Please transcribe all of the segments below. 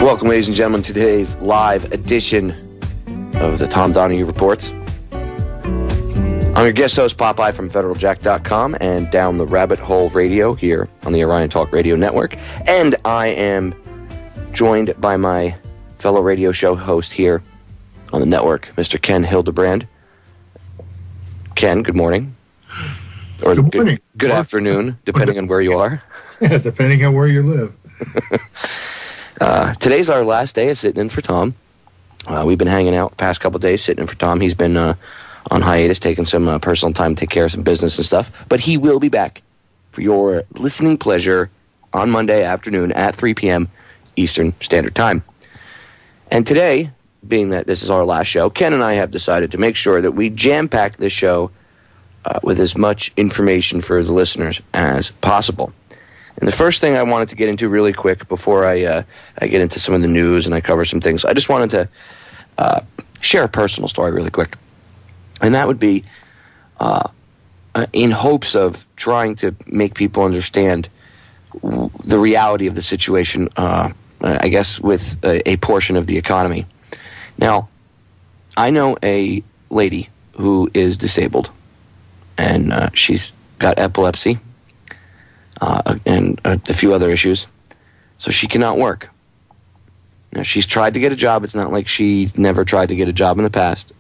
Welcome, ladies and gentlemen, to today's live edition of the Tom Donahue Reports. I'm your guest host, Popeye from FederalJack.com and Down the Rabbit Hole Radio here on the Orion Talk Radio Network. And I am joined by my fellow radio show host here on the network, Mr. Ken Hildebrand. Ken, good morning. Or good morning. Good afternoon, depending on where you are. Yeah, depending on where you live. Today's our last day of sitting in for Tom. We've been hanging out the past couple of days sitting in for Tom. He's been on hiatus, taking some personal time to take care of some business and stuff. But he will be back for your listening pleasure on Monday afternoon at 3 p.m. Eastern Standard Time. And today, being that this is our last show, Ken and I have decided to make sure that we jam-pack this show with as much information for the listeners as possible. And the first thing I wanted to get into really quick before I get into some of the news and I cover some things, I just wanted to share a personal story really quick. And that would be in hopes of trying to make people understand the reality of the situation, I guess, with a portion of the economy. Now, I know a lady who is disabled, and she's got epilepsy. And a few other issues, so she cannot work. Now, she's tried to get a job. It's not like she never tried to get a job in the past.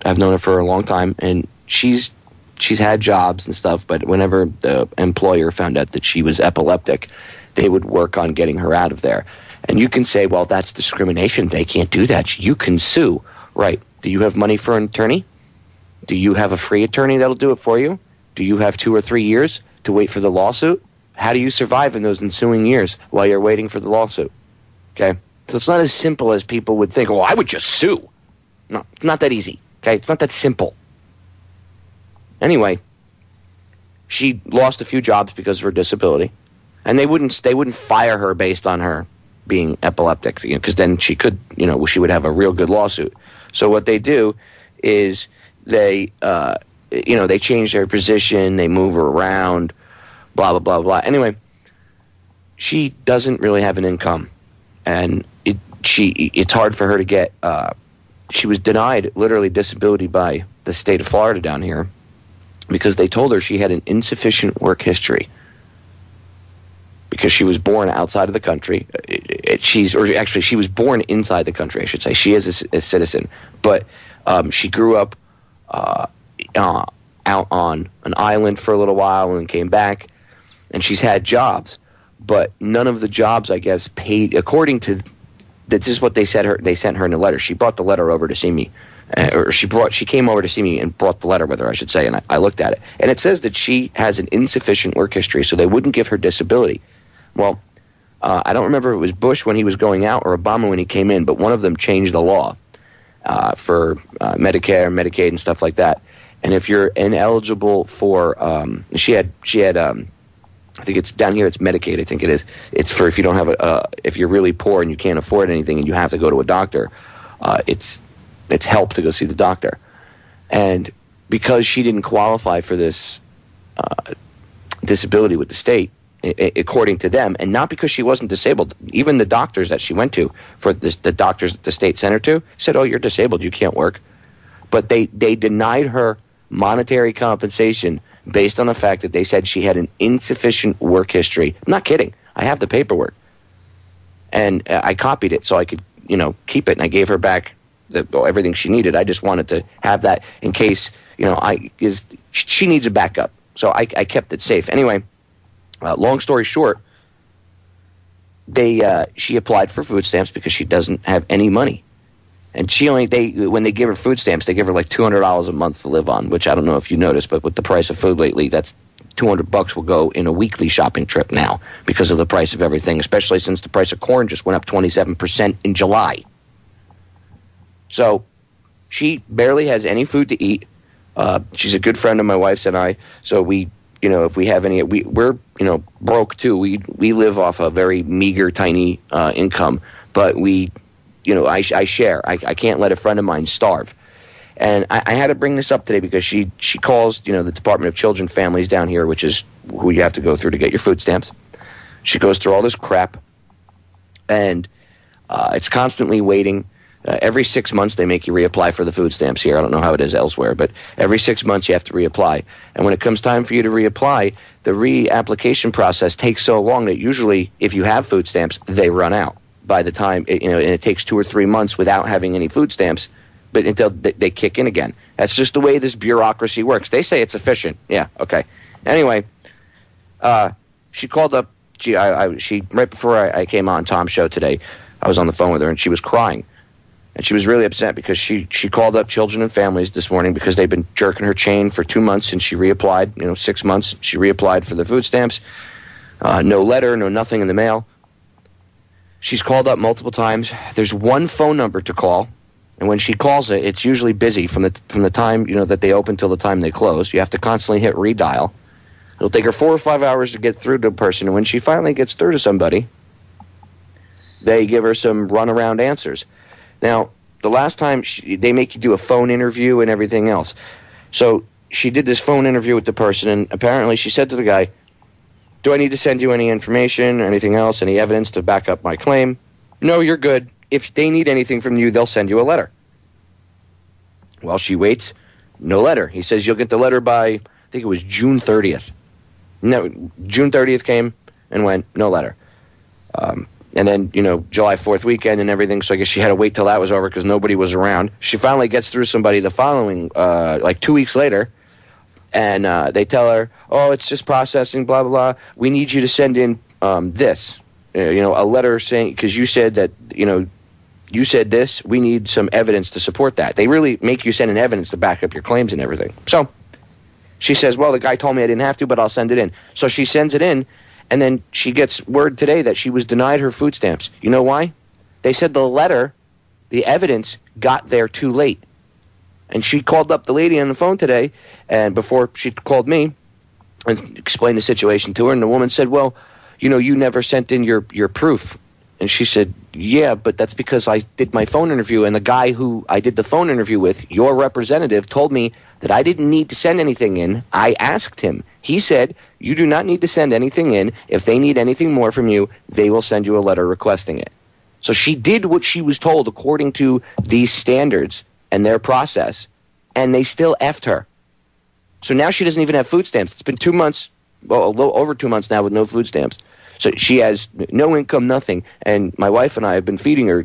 I've known her for a long time, and she's had jobs and stuff, but whenever the employer found out that she was epileptic, they would work on getting her out of there. And you can say, well, that's discrimination. They can't do that. You can sue. Right. Do you have money for an attorney? Do you have a free attorney that'll do it for you? Do you have 2 or 3 years to wait for the lawsuit? How do you survive in those ensuing years while you're waiting for the lawsuit? Okay? So it's not as simple as people would think, well, I would just sue. No, it's not that easy. Okay? It's not that simple. Anyway, she lost a few jobs because of her disability. And they wouldn't fire her based on her being epileptic, because then she could, she would have a real good lawsuit. So what they do is they change their position, they move her around, blah, blah, blah, blah. Anyway, she doesn't really have an income, and it's hard for her to get, she was denied literally disability by the state of Florida down here because they told her she had an insufficient work history because she was born outside of the country. She was born inside the country, I should say. She is a citizen, but she grew up out on an island for a little while and then came back. And she's had jobs, but none of the jobs, I guess, paid according to. This is what they said. They sent her in a letter. She brought the letter over to see me, she came over to see me and brought the letter with her, I should say. And I looked at it, and it says that she has an insufficient work history, so they wouldn't give her disability. Well, I don't remember if it was Bush when he was going out or Obama when he came in, but one of them changed the law for Medicare, Medicaid, and stuff like that. And if you're ineligible for, she had. I think it's down here. It's Medicaid. I think it is. It's for if you don't have if you're really poor and you can't afford anything and you have to go to a doctor. It's help to go see the doctor, and because she didn't qualify for this disability with the state, according to them, and not because she wasn't disabled. Even the doctors that she went to, for the doctors that the state sent her to, said, "Oh, you're disabled. You can't work." But they denied her monetary compensation based on the fact that they said she had an insufficient work history. I'm not kidding. I have the paperwork. And I copied it so I could, keep it. And I gave her back everything she needed. I just wanted to have that in case, she needs a backup. So I kept it safe. Anyway, long story short, she applied for food stamps because she doesn't have any money. And when they give her food stamps, they give her like $200 a month to live on, which I don't know if you noticed, but with the price of food lately, that's $200 will go in a weekly shopping trip now because of the price of everything, especially since the price of corn just went up 27% in July. So she barely has any food to eat. She's a good friend of my wife's and I, so we, if we have any, we're broke too. We live off a very meager, tiny income, but we. I share. I can't let a friend of mine starve. And I had to bring this up today because she calls, the Department of Children and Families down here, which is who you have to go through to get your food stamps. She goes through all this crap. And It's constantly waiting. Every 6 months, they make you reapply for the food stamps here. I don't know how it is elsewhere, but every 6 months, you have to reapply. And when it comes time for you to reapply, the reapplication process takes so long that usually, if you have food stamps, they run out by the time, and it takes 2 or 3 months without having any food stamps, but until they kick in again. That's just the way this bureaucracy works. They say it's efficient. Yeah, okay. Anyway, she called up, she right before I came on Tom's show today, I was on the phone with her, and she was crying. And she was really upset because she called up Children and Families this morning because they've been jerking her chain for 2 months since she reapplied. 6 months, she reapplied for the food stamps. No letter, no nothing in the mail. She's called up multiple times. There's one phone number to call, and when she calls it, it's usually busy from the time that they open till the time they close. You have to constantly hit redial. It'll take her 4 or 5 hours to get through to a person, and when she finally gets through to somebody, they give her some runaround answers. Now, the last time, they make you do a phone interview and everything else. So she did this phone interview with the person, and apparently she said to the guy, "Do I need to send you any information or anything else, any evidence to back up my claim?" "No, you're good. If they need anything from you, they'll send you a letter." Well, she waits. No letter. He says, "You'll get the letter by," I think it was June 30th. No, June 30th came and went, no letter. And then, July 4th weekend and everything, so I guess she had to wait till that was over because nobody was around. She finally gets through somebody the following, 2 weeks later, and they tell her, "Oh, it's just processing, blah, blah, blah. We need you to send in this, a letter saying, because you said that, you said this, we need some evidence to support that." They really make you send in evidence to back up your claims and everything. So she says, "Well, the guy told me I didn't have to, but I'll send it in." So she sends it in. And then she gets word today that she was denied her food stamps. You know why? They said the letter, the evidence, got there too late. And she called up the lady on the phone today, and before she called me, and explained the situation to her, and the woman said, "Well, you never sent in your proof." And she said, "Yeah, but that's because I did my phone interview, and the guy who I did the phone interview with, your representative, told me that I didn't need to send anything in. I asked him. He said, you do not need to send anything in. If they need anything more from you, they will send you a letter requesting it." So she did what she was told according to these standards and their process, and they still effed her. So now she doesn't even have food stamps. It's been 2 months, well, a little over 2 months now with no food stamps. So she has no income, nothing. And my wife and I have been feeding her,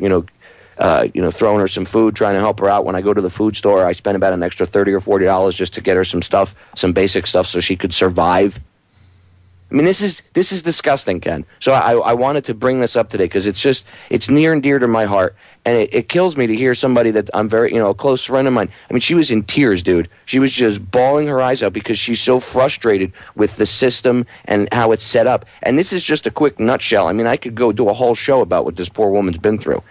throwing her some food, trying to help her out. When I go to the food store, I spend about an extra $30 or $40 just to get her some stuff, some basic stuff so she could survive. I mean, this is disgusting, Ken. So I wanted to bring this up today because it's near and dear to my heart. And it kills me to hear somebody that I'm very, a close friend of mine. I mean, she was in tears, dude. She was just bawling her eyes out because she's so frustrated with the system and how it's set up. And this is just a quick nutshell. I mean, I could go do a whole show about what this poor woman's been through.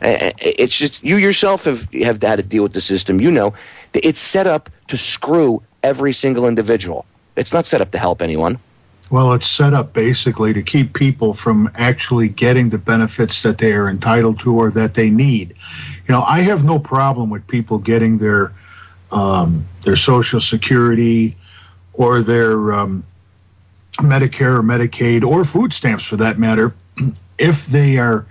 It's just, you yourself have had to deal with the system. It's set up to screw every single individual. It's not set up to help anyone. Well, it's set up basically to keep people from actually getting the benefits that they are entitled to or that they need. I have no problem with people getting their Social Security or their Medicare or Medicaid or food stamps, for that matter, if they are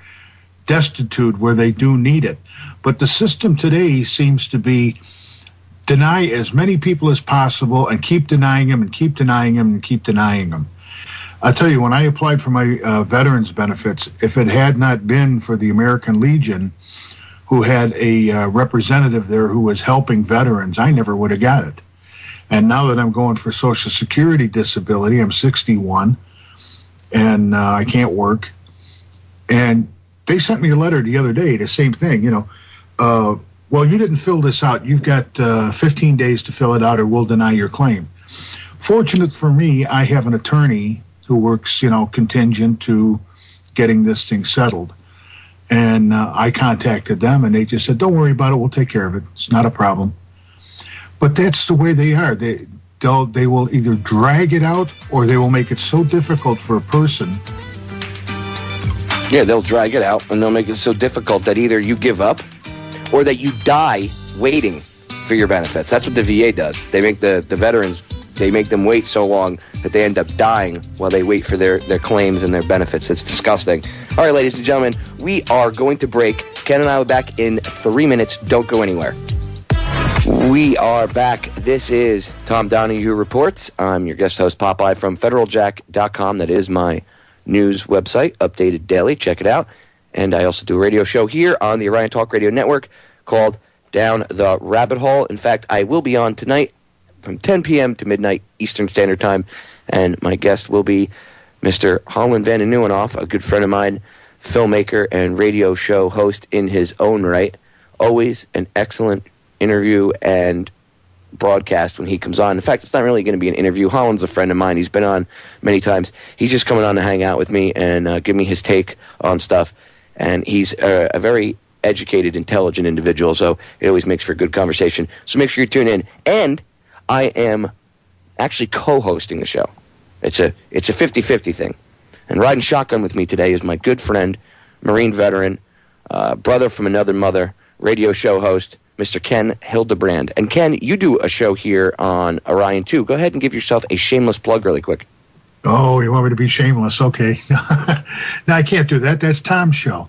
destitute where they do need it. But the system today seems to be deny as many people as possible and keep denying them and keep denying them and keep denying them. I'll tell you, when I applied for my veterans benefits, if it had not been for the American Legion, who had a representative there who was helping veterans, I never would have got it. And now that I'm going for Social Security disability, I'm 61, and I can't work. And they sent me a letter the other day, the same thing, well, you didn't fill this out. You've got 15 days to fill it out or we'll deny your claim. Fortunate for me, I have an attorney who works, contingent to getting this thing settled. And I contacted them and they just said, "Don't worry about it. We'll take care of it. It's not a problem." But that's the way they are. They will either drag it out or they will make it so difficult for a person. Yeah, they'll drag it out and they'll make it so difficult that either you give up or that you die waiting for your benefits. That's what the VA does. They make the veterans they make them wait so long that they end up dying while they wait for their claims and their benefits. It's disgusting. All right, ladies and gentlemen, we are going to break. Ken and I will be back in 3 minutes. Don't go anywhere. We are back. This is Tom Donahue Reports. I'm your guest host, Popeye, from federaljack.com. That is my news website, updated daily. Check it out. And I also do a radio show here on the Orion Talk Radio Network called Down the Rabbit Hole. In fact, I will be on tonight from 10 p.m. to midnight Eastern Standard Time, and my guest will be Mr. Holland Van Nieuwenhof, a good friend of mine, filmmaker and radio show host in his own right. Always an excellent interview and broadcast when he comes on. In fact, it's not really going to be an interview. Holland's a friend of mine. He's been on many times. He's just coming on to hang out with me and give me his take on stuff. And he's a very educated, intelligent individual, so it always makes for a good conversation. So make sure you tune in. And I am actually co-hosting the show. It's a 50-50 thing. And riding shotgun with me today is my good friend, Marine veteran, brother from another mother, radio show host, Mr. Ken Hildebrand. And Ken, you do a show here on Orion too. Go ahead and give yourself a shameless plug really quick. Oh, you want me to be shameless? Okay. No, I can't do that. That's Tom's show.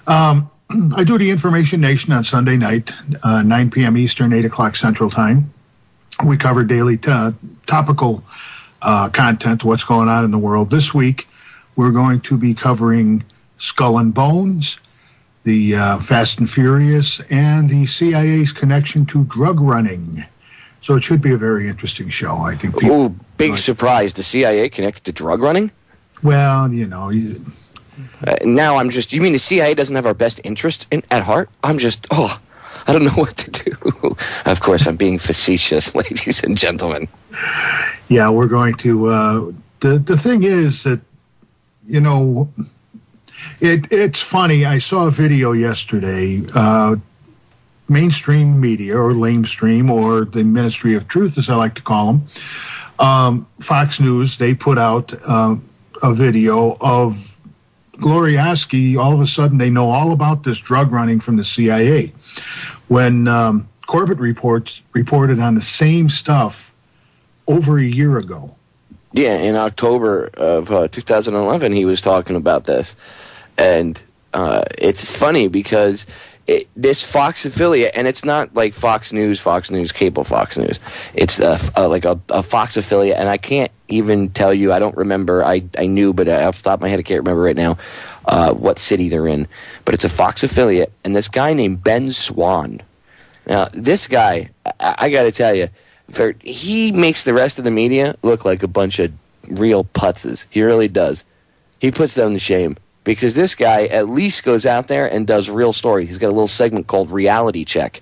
I do the Information Nation on Sunday night, 9 p.m. Eastern, 8 o'clock Central Time. We cover daily topical content, what's going on in the world. This week, we're going to be covering Skull and Bones, the Fast and Furious, and the CIA's connection to drug running. So it should be a very interesting show, I think. Ooh, big surprise. The CIA connected to drug running? Well, you know. Now I'm just, you mean the CIA doesn't have our best interest at heart? I'm just, I don't know what to do. Of course, I'm being facetious, ladies and gentlemen. Yeah, we're going to, the thing is that, you know, it's funny. I saw a video yesterday, mainstream media, or lamestream, or the Ministry of Truth, as I like to call them, Fox News, they put out a video of Glorioski. All of a sudden, they know all about this drug running from the CIA. When Corbett reported on the same stuff over a year ago. Yeah, in October of 2011, he was talking about this. And it's funny because this Fox affiliate, and it's not like Fox News, cable Fox News. It's like a Fox affiliate, and I can't even tell you. I don't remember. I knew, but off the top of my head, I can't remember right now what city they're in. But it's a Fox affiliate, and this guy named Ben Swan. Now, this guy, I got to tell you, he makes the rest of the media look like a bunch of real putzes. He really does. He puts them to shame. Because this guy at least goes out there and does real story. He's got a little segment called Reality Check.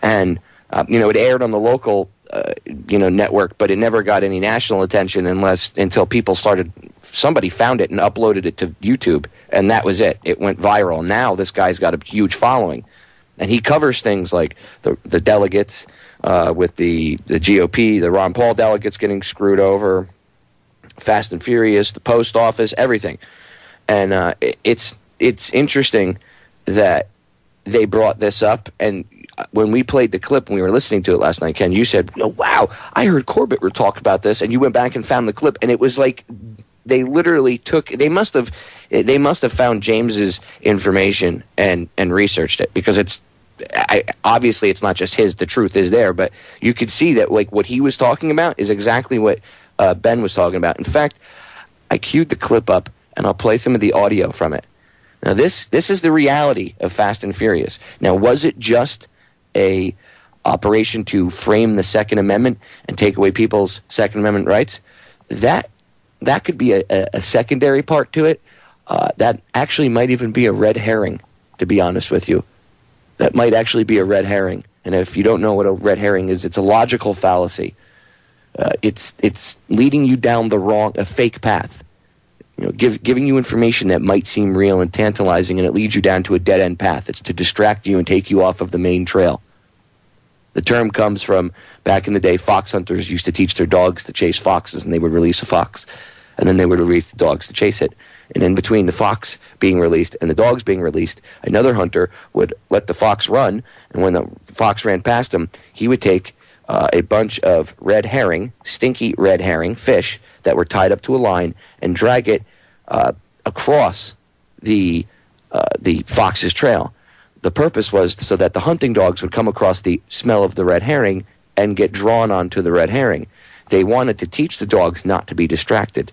And, it aired on the local, network, but it never got any national attention until somebody found it and uploaded it to YouTube. And that was it. It went viral. Now this guy's got a huge following. And he covers things like the delegates with the GOP, the Ron Paul delegates getting screwed over, Fast and Furious, the post office, everything. And it's interesting that they brought this up. And when we played the clip, when we were listening to it last night, Ken, you said, wow, I heard Corbett were talking about this. And you went back and found the clip. And it was like they literally they must have found James's information and researched it. Because obviously it's not just the truth is there. But you could see that like what he was talking about is exactly what Ben was talking about. In fact, I queued the clip up. And I'll play some of the audio from it. Now, this is the reality of Fast and Furious. Now, was it just a operation to frame the Second Amendment and take away people's Second Amendment rights? That could be a secondary part to it. That actually might even be a red herring, to be honest with you. That might actually be a red herring. And if you don't know what a red herring is, it's a logical fallacy. It's leading you down a fake path. Giving you information that might seem real and tantalizing, and it leads you down to a dead-end path. It's to distract you and take you off of the main trail. The term comes from back in the day, fox hunters used to teach their dogs to chase foxes, and they would release a fox, and then they would release the dogs to chase it. And in between the fox being released and the dogs being released, another hunter would let the fox run, and when the fox ran past him, he would take a bunch of red herring, stinky red herring fish that were tied up to a line and drag it across the fox's trail. The purpose was so that the hunting dogs would come across the smell of the red herring and get drawn onto the red herring. They wanted to teach the dogs not to be distracted.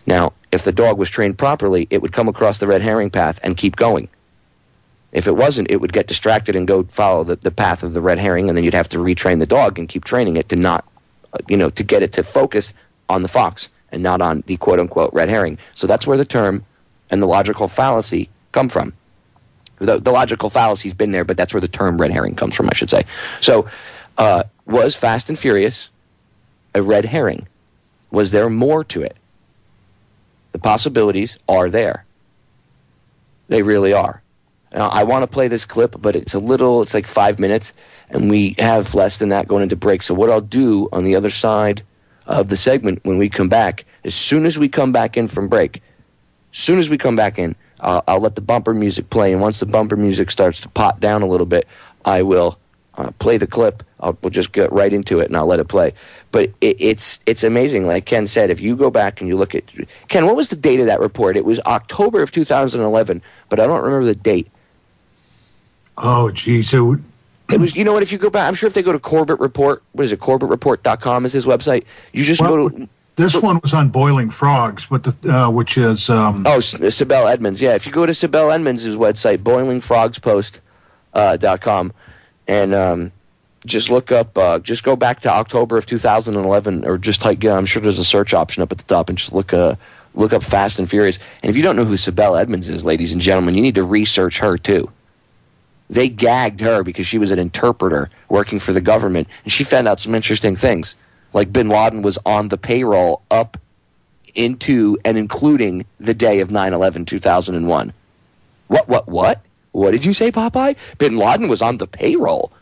Now, if the dog was trained properly, it would come across the red herring path and keep going. If it wasn't, it would get distracted and go follow the path of the red herring, and then you'd have to retrain the dog and keep training it to not, to get it to focus on the fox and not on the quote-unquote red herring. So that's where the term and the logical fallacy come from. The logical fallacy's been there, but that's where the term red herring comes from, I should say. So, was Fast and Furious a red herring? Was there more to it? The possibilities are there. They really are. Now, I want to play this clip, but it's like 5 minutes, and we have less than that going into break. So what I'll do on the other side of the segment when we come back, as soon as we come back in from break, I'll let the bumper music play, and once the bumper music starts to pot down a little bit, I will play the clip. We'll just get right into it, and I'll let it play. But it's amazing. Like Ken said, if you go back and you look at... Ken, what was the date of that report? It was October of 2011, but I don't remember the date. Oh, geez. It was, you know what, if you go back, I'm sure if they go to Corbett Report, what is it, CorbettReport.com is his website. You just go to... This one was on Boiling Frogs, but which is... Sibel Edmonds, yeah. If you go to Sibel Edmonds' website, boilingfrogspost.com, and just look up, just go back to October of 2011, or just type, I'm sure there's a search option up at the top, and just look up Fast and Furious. And if you don't know who Sibel Edmonds is, ladies and gentlemen, you need to research her, too. They gagged her because she was an interpreter working for the government, and she found out some interesting things. Like bin Laden was on the payroll up into and including the day of 9/11, 2001. What? What did you say, Popeye? Bin Laden was on the payroll?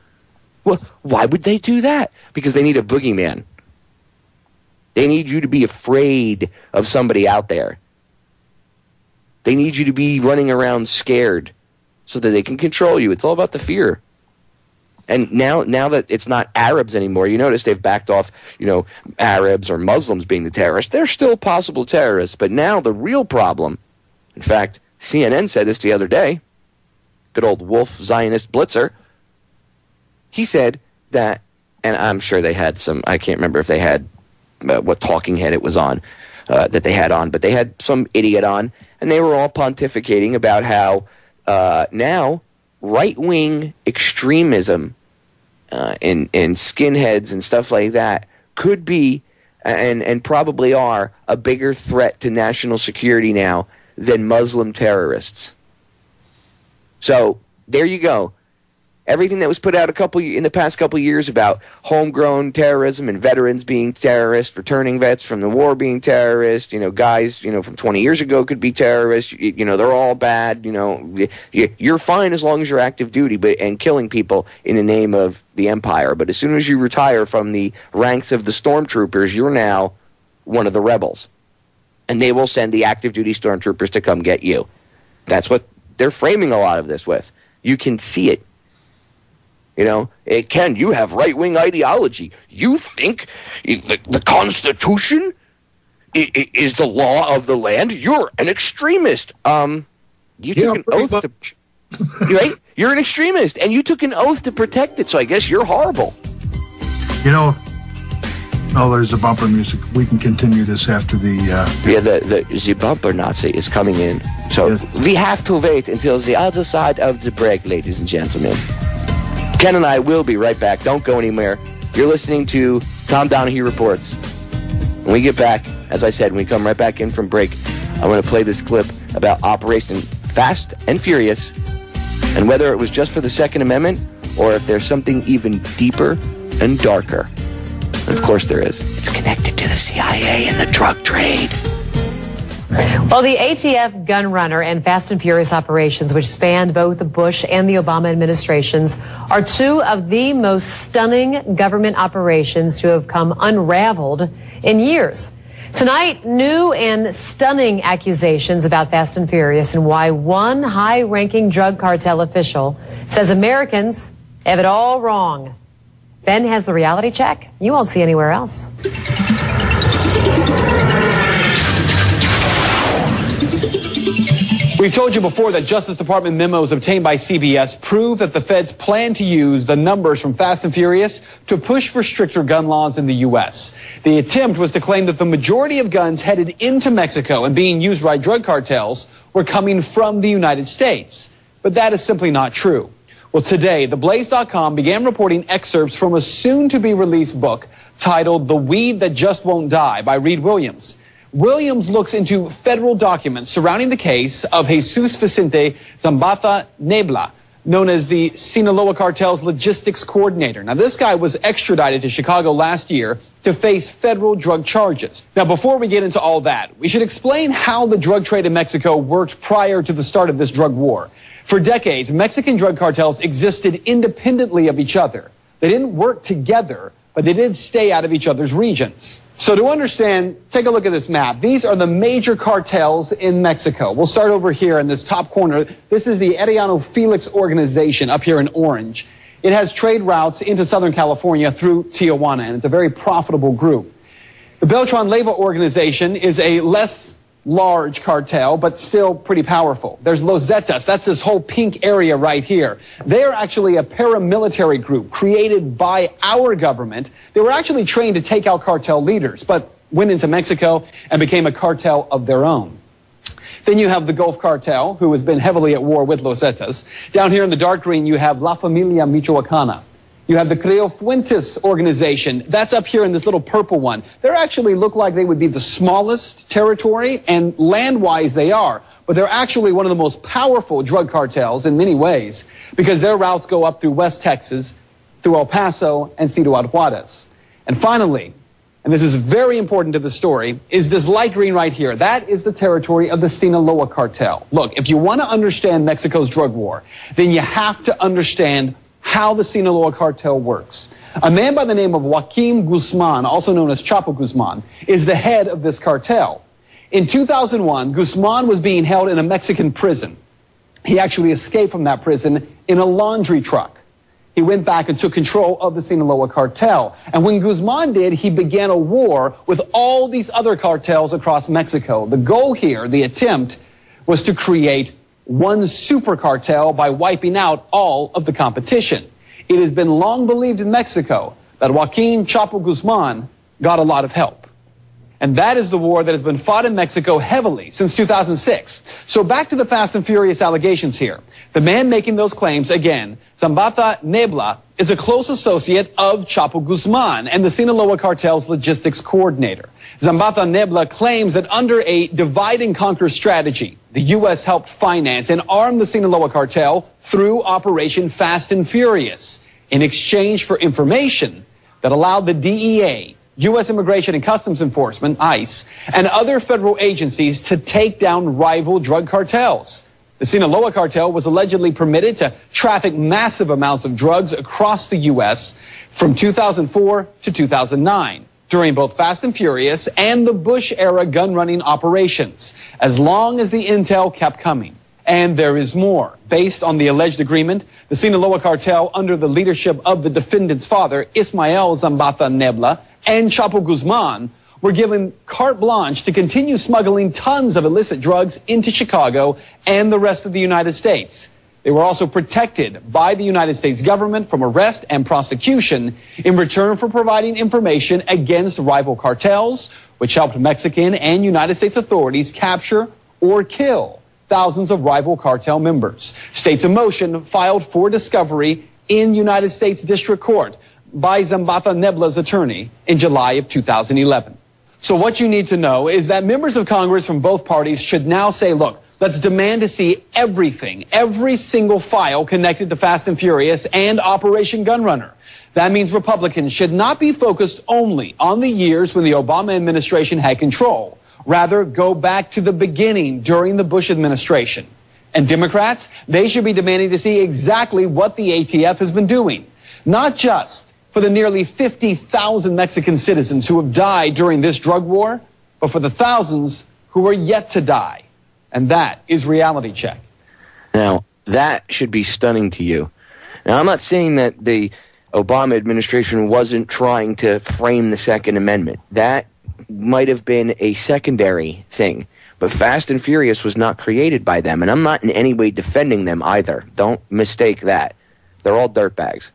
Well, why would they do that? Because they need a boogeyman. They need you to be afraid of somebody out there. They need you to be running around scared so that they can control you. It's all about the fear. And now that it's not Arabs anymore, you notice they've backed off, Arabs or Muslims being the terrorists. They're still possible terrorists. But now the real problem, in fact, CNN said this the other day, good old Wolf Zionist Blitzer, he said that, and I'm sure they had some, I can't remember if they had what talking head it was on, that they had on, but they had some idiot on, and they were all pontificating about how now right-wing extremism and skinheads and stuff like that could be and probably are a bigger threat to national security now than Muslim terrorists. So there you go. Everything that was put out in the past couple years about homegrown terrorism and veterans being terrorists, returning vets from the war being terrorists, guys, from 20 years ago could be terrorists, they're all bad, you're fine as long as you're active duty and killing people in the name of the empire. But as soon as you retire from the ranks of the stormtroopers, you're now one of the rebels. And they will send the active duty stormtroopers to come get you. That's what they're framing a lot of this with. You can see it. Ken, you have right-wing ideology. You think the Constitution is the law of the land? You're an extremist. You took an oath to... Right? You're an extremist, and you took an oath to protect it, so I guess you're horrible. There's the bumper music. We can continue this after the... the bumper Nazi is coming in. So yes. We have to wait until the other side of the break, ladies and gentlemen. Ken and I will be right back. Don't go anywhere. You're listening to Tom Donahue Reports. When we get back, as I said, when we come right back in from break, I'm going to play this clip about Operation Fast and Furious and whether it was just for the Second Amendment or if there's something even deeper and darker. And of course there is. It's connected to the CIA and the drug trade. Well, the ATF gun runner and Fast and Furious operations, which spanned both the Bush and the Obama administrations, are two of the most stunning government operations to have come unraveled in years. Tonight, new and stunning accusations about Fast and Furious and why one high-ranking drug cartel official says Americans have it all wrong. Ben has the reality check you won't see anywhere else. We've told you before that Justice Department memos obtained by CBS prove that the feds plan to use the numbers from Fast and Furious to push for stricter gun laws in the U.S. The attempt was to claim that the majority of guns headed into Mexico and being used by drug cartels were coming from the United States. But that is simply not true. Well, today, TheBlaze.com began reporting excerpts from a soon-to-be-released book titled The Weed That Just Won't Die by Reed Williams. Williams looks into federal documents surrounding the case of Jesus Vicente Zambada Nebla, known as the Sinaloa Cartel's logistics coordinator. Now, this guy was extradited to Chicago last year to face federal drug charges. Now, before we get into all that, we should explain how the drug trade in Mexico worked prior to the start of this drug war. For decades, Mexican drug cartels existed independently of each other. They didn't work together, but they did stay out of each other's regions. So to understand, take a look at this map. These are the major cartels in Mexico. We'll start over here in this top corner. This is the Arellano Felix organization up here in orange. It has trade routes into Southern California through Tijuana, and it's a very profitable group. The Beltran Leyva organization is a less large cartel, but still pretty powerful. There's Los Zetas. That's this whole pink area right here. They are actually a paramilitary group created by our government. They were actually trained to take out cartel leaders, but went into Mexico and became a cartel of their own. Then you have the Gulf Cartel, who has been heavily at war with Los Zetas. Down here in the dark green, you have La Familia Michoacana. You have the Creo Fuentes organization. That's up here in this little purple one. They actually look like they would be the smallest territory, and land-wise they are. But they're actually one of the most powerful drug cartels in many ways, because their routes go up through West Texas, through El Paso, and Ciudad Juarez. And finally, and this is very important to the story, is this light green right here. That is the territory of the Sinaloa cartel. Look, if you want to understand Mexico's drug war, then you have to understand how the Sinaloa cartel works. A man by the name of Joaquin Guzman, also known as Chapo Guzman, is the head of this cartel. In 2001, Guzman was being held in a Mexican prison. He actually escaped from that prison in a laundry truck. He went back and took control of the Sinaloa cartel. And when Guzman did, he began a war with all these other cartels across Mexico. The goal here, the attempt, was to create one super cartel by wiping out all of the competition. It has been long believed in Mexico that Joaquin Chapo Guzman got a lot of help. And that is the war that has been fought in Mexico heavily since 2006. So back to the Fast and Furious allegations here. The man making those claims, again, Zambada Nebla, is a close associate of Chapo Guzman and the Sinaloa cartel's logistics coordinator. Zambada Nebla claims that under a divide-and-conquer strategy, the U.S. helped finance and arm the Sinaloa cartel through Operation Fast and Furious in exchange for information that allowed the DEA, U.S. Immigration and Customs Enforcement, ICE, and other federal agencies to take down rival drug cartels. The Sinaloa cartel was allegedly permitted to traffic massive amounts of drugs across the U.S. from 2004 to 2009. During both Fast and Furious and the Bush-era gun-running operations, as long as the intel kept coming. And there is more. Based on the alleged agreement, the Sinaloa cartel, under the leadership of the defendant's father, Ismael Zambada Nebla, and Chapo Guzman, were given carte blanche to continue smuggling tons of illicit drugs into Chicago and the rest of the United States. They were also protected by the United States government from arrest and prosecution in return for providing information against rival cartels, which helped Mexican and United States authorities capture or kill thousands of rival cartel members. States in Motion filed for discovery in United States District Court by Zambada Nebla's attorney in July of 2011. So what you need to know is that members of Congress from both parties should now say, look, let's demand to see everything, every single file connected to Fast and Furious and Operation Gunrunner. That means Republicans should not be focused only on the years when the Obama administration had control. Rather, go back to the beginning during the Bush administration. And Democrats, they should be demanding to see exactly what the ATF has been doing. Not just for the nearly 50,000 Mexican citizens who have died during this drug war, but for the thousands who are yet to die. And that is Reality Check. Now, that should be stunning to you. Now, I'm not saying that the Obama administration wasn't trying to frame the Second Amendment. That might have been a secondary thing. But Fast and Furious was not created by them, and I'm not in any way defending them either. Don't mistake that. They're all dirtbags.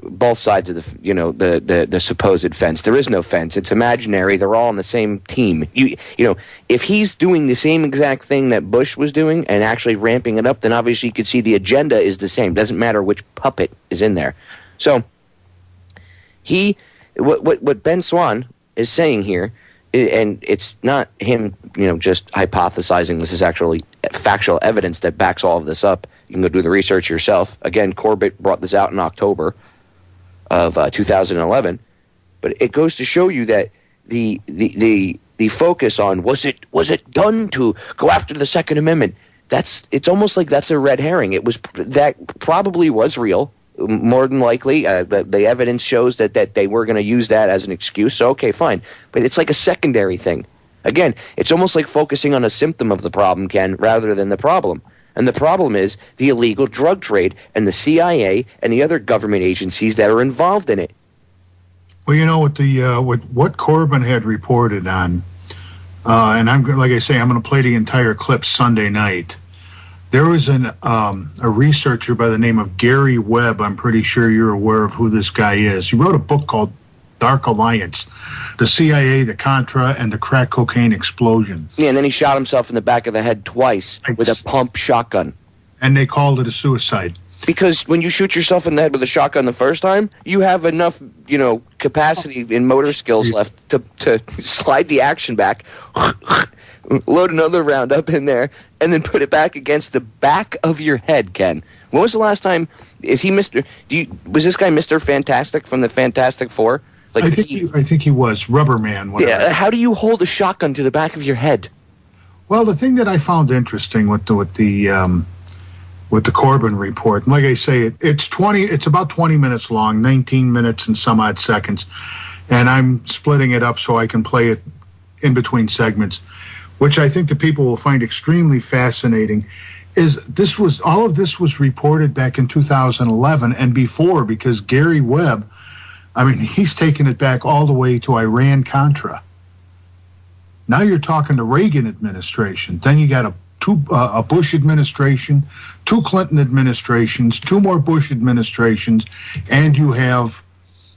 Both sides of the supposed fence. There is no fence. It's imaginary. They're all on the same team. You know, if he's doing the same exact thing that Bush was doing and actually ramping it up, then obviously you could see the agenda is the same. Doesn't matter which puppet is in there. So what Ben Swan is saying here, and it's not him, just hypothesizing. This is actually factual evidence that backs all of this up. You can go do the research yourself. Again, Corbett brought this out in October of 2011, but it goes to show you that the focus on was it done to go after the Second Amendment? It's almost like that's a red herring. That probably was real. More than likely, the evidence shows that they were going to use that as an excuse. So, okay, fine. But it's like a secondary thing. Again, it's almost like focusing on a symptom of the problem, Ken, rather than the problem. And the problem is the illegal drug trade and the CIA and the other government agencies that are involved in it. Well, what Corbin had reported on, and I'm going to play the entire clip Sunday night. There was a researcher by the name of Gary Webb. I'm pretty sure you're aware of who this guy is. He wrote a book called Dark Alliance, the CIA, the Contra, and the crack cocaine explosion. Yeah, and then he shot himself in the back of the head twice with a pump shotgun. And they called it a suicide. Because when you shoot yourself in the head with a shotgun the first time, you have enough, capacity and motor skills left to slide the action back, load another round up in there, and then put it back against the back of your head, Ken. When was the last time? Was this guy Mr. Fantastic from the Fantastic Four? I think he was Rubber Man. Whatever. Yeah. How do you hold a shotgun to the back of your head? Well, the thing that I found interesting with the Corbin report, and like I say, it's about 20 minutes long, 19 minutes and some odd seconds, and I'm splitting it up so I can play it in between segments, which I think the people will find extremely fascinating. All of this was reported back in 2011 and before, because Gary Webb, he's taken it back all the way to Iran-Contra. Now you're talking the Reagan administration. Then you got a Bush administration, two Clinton administrations, two more Bush administrations, and you have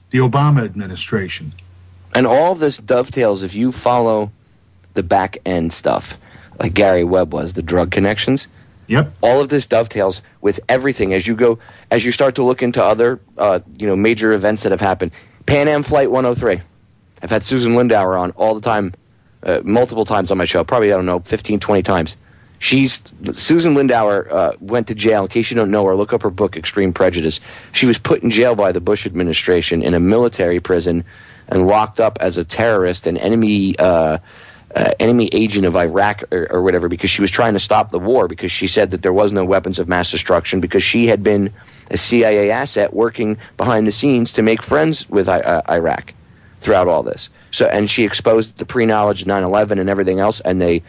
the Obama administration. And all this dovetails if you follow the back end stuff, like Gary Webb was, the drug connections. Yep. All of this dovetails with everything as you start to look into other, major events that have happened. Pan Am Flight 103. I've had Susan Lindauer on all the time, multiple times on my show, probably, 15, 20 times. Susan Lindauer went to jail. In case you don't know her, look up her book, Extreme Prejudice. She was put in jail by the Bush administration in a military prison and locked up as a terrorist and enemy agent of Iraq or whatever, because she was trying to stop the war, because she said that there was no weapons of mass destruction, because she had been a CIA asset working behind the scenes to make friends with Iraq throughout all this. So, and she exposed the pre-knowledge of 9/11 and everything else, and they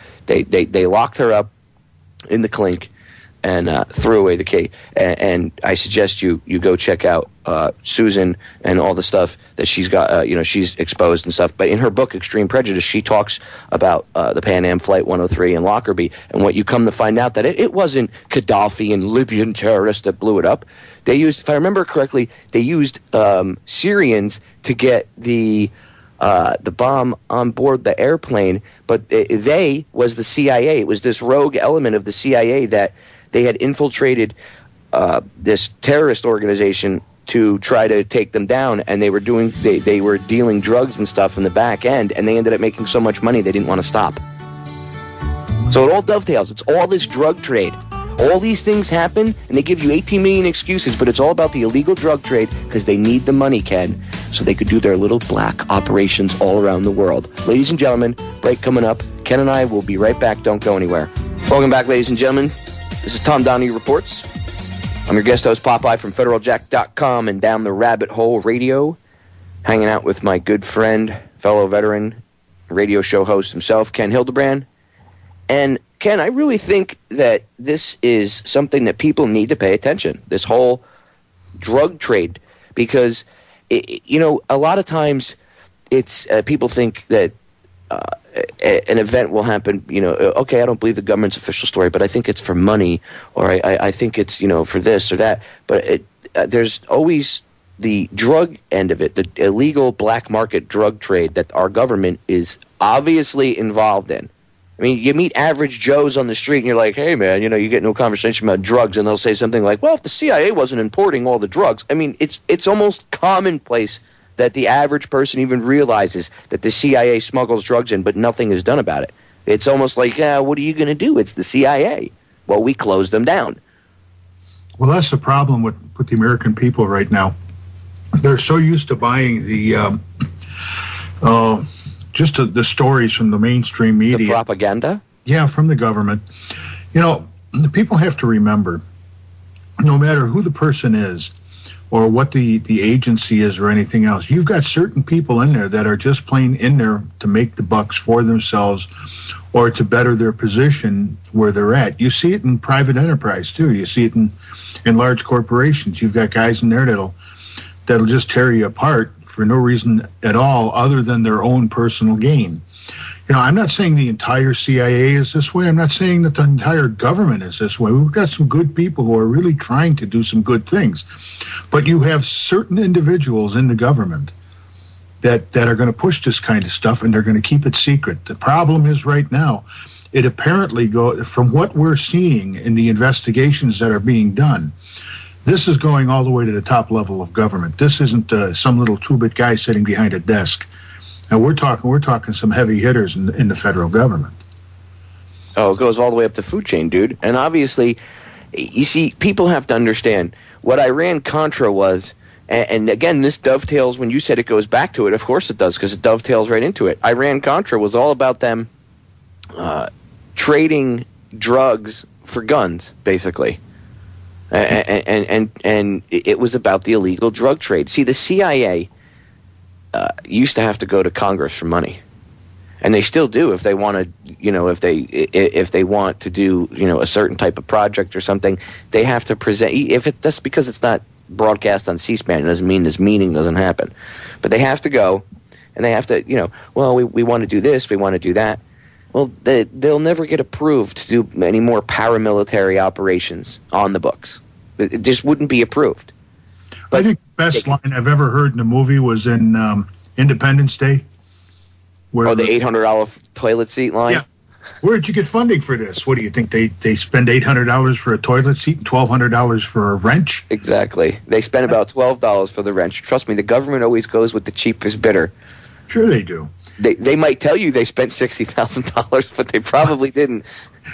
locked her up in the clink and threw away the key. And I suggest you go check out Susan and all the stuff that she's got, she's exposed and stuff. But in her book, Extreme Prejudice, she talks about the Pan Am Flight 103 in Lockerbie, and what you come to find out that it wasn't Gaddafi and Libyan terrorists that blew it up. They used, if I remember correctly, Syrians to get the bomb on board the airplane, but they was the CIA. It was this rogue element of the CIA that they had infiltrated this terrorist organization to try to take them down, and they were dealing drugs and stuff in the back end, and they ended up making so much money they didn't want to stop. So it all dovetails. It's all this drug trade. All these things happen, and they give you 18 million excuses, but it's all about the illegal drug trade because they need the money, Ken, so they could do their little black operations all around the world. Ladies and gentlemen, break coming up. Ken and I will be right back. Don't go anywhere. Welcome back, ladies and gentlemen. This is Tom Donahue Reports. I'm your guest host, Popeye from FederalJack.com and Down the Rabbit Hole Radio, hanging out with my good friend, fellow veteran, radio show host himself, Ken Hildebrand. And Ken, I really think that this is something that people need to pay attention. This whole drug trade because a lot of times it's people think that an event will happen. Okay, I don't believe the government's official story, but I think it's for money, or I think it's for this or that. But there's always the drug end of it, the illegal black market drug trade that our government is obviously involved in. I mean, you meet average Joes on the street and you're like, hey, man, you get into a conversation about drugs and they'll say something like, well, if the CIA wasn't importing all the drugs. I mean, it's almost commonplace that the average person even realizes that the CIA smuggles drugs in, but nothing is done about it. It's almost like, what are you going to do? It's the CIA. Well, we closed them down. Well, that's the problem with the American people right now. They're so used to buying the stories from the mainstream media. The propaganda? Yeah, from the government. The people have to remember, no matter who the person is or what the agency is or anything else, you've got certain people in there that are just plain in there to make the bucks for themselves or to better their position where they're at. You see it in private enterprise, too. You see it in large corporations. You've got guys in there that'll just tear you apart for no reason at all other than their own personal gain. I'm not saying the entire CIA is this way. I'm not saying that the entire government is this way. We've got some good people who are really trying to do some good things. But you have certain individuals in the government that are going to push this kind of stuff, and they're going to keep it secret. The problem is right now, it apparently from what we're seeing in the investigations that are being done, this is going all the way to the top level of government. This isn't some little two-bit guy sitting behind a desk. And we're talking some heavy hitters in the federal government. Oh, it goes all the way up the food chain, dude. And obviously, you see, people have to understand what Iran-Contra was. And again, this dovetails when you said it goes back to it. Of course it does, because it dovetails right into it. Iran-Contra was all about them trading drugs for guns, basically. And it was about the illegal drug trade. See, the CIA used to have to go to Congress for money, and they still do if they want to. If they want to do a certain type of project or something, they have to present. That's because it's not broadcast on C-SPAN, it doesn't mean this meeting doesn't happen. But they have to go, and they have to. We want to do this, we want to do that. Well, they'll never get approved to do any more paramilitary operations on the books. It just wouldn't be approved. But I think the best line I've ever heard in a movie was in Independence Day. Where the $800 toilet seat line? Yeah. Where did you get funding for this? What do you think? They spend $800 for a toilet seat and $1,200 for a wrench? Exactly. They spend about $12 for the wrench. Trust me, the government always goes with the cheapest bidder. Sure they do. They might tell you they spent $60,000, but they probably didn't.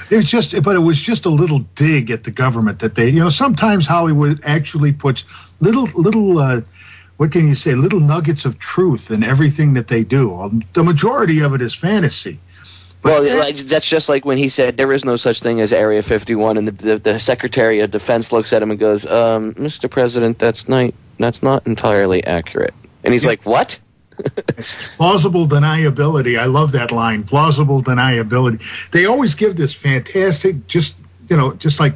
It was just a little dig at the government that they, sometimes Hollywood actually puts little what can you say, little nuggets of truth in everything that they do. The majority of it is fantasy. But that's just like when he said there is no such thing as Area 51, and the Secretary of Defense looks at him and goes, Mr. President, that's not entirely accurate. And he's like, what? Plausible deniability. I love that line. Plausible deniability. They always give this fantastic, just like,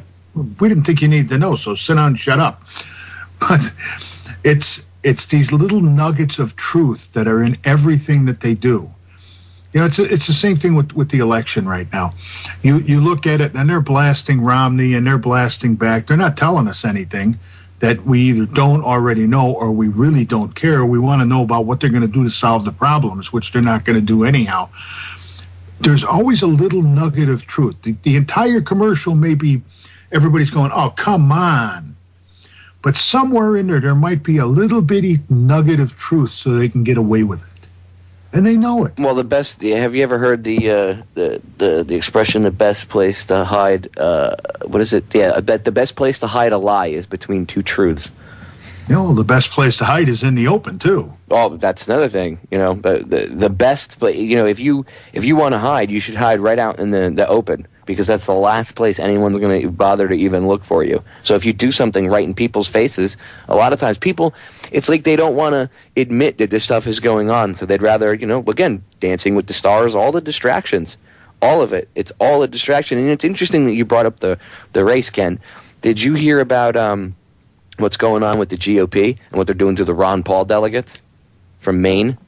we didn't think you needed to know, so sit down and shut up. But it's these little nuggets of truth that are in everything that they do. It's the same thing with the election right now. You look at it, and they're blasting Romney, and they're blasting back. They're not telling us anything that we either don't already know or we really don't care. We want to know about what they're going to do to solve the problems, which they're not going to do anyhow. There's always a little nugget of truth. The entire commercial may be everybody's going, oh, come on. But somewhere in there might be a little bitty nugget of truth so they can get away with it. And they know it. Well, have you ever heard the expression, the best place to hide, what is it? Yeah, the best place to hide a lie is between two truths. The best place to hide is in the open, too. Oh, that's another thing, but the best, but if you want to hide, you should hide right out in the open, because that's the last place anyone's going to bother to even look for you. So if you do something right in people's faces, a lot of times people, it's like they don't want to admit that this stuff is going on. So they'd rather, again, Dancing with the Stars, all the distractions, all of it. It's all a distraction. And it's interesting that you brought up the race, Ken. Did you hear about what's going on with the GOP and what they're doing to the Ron Paul delegates from Maine?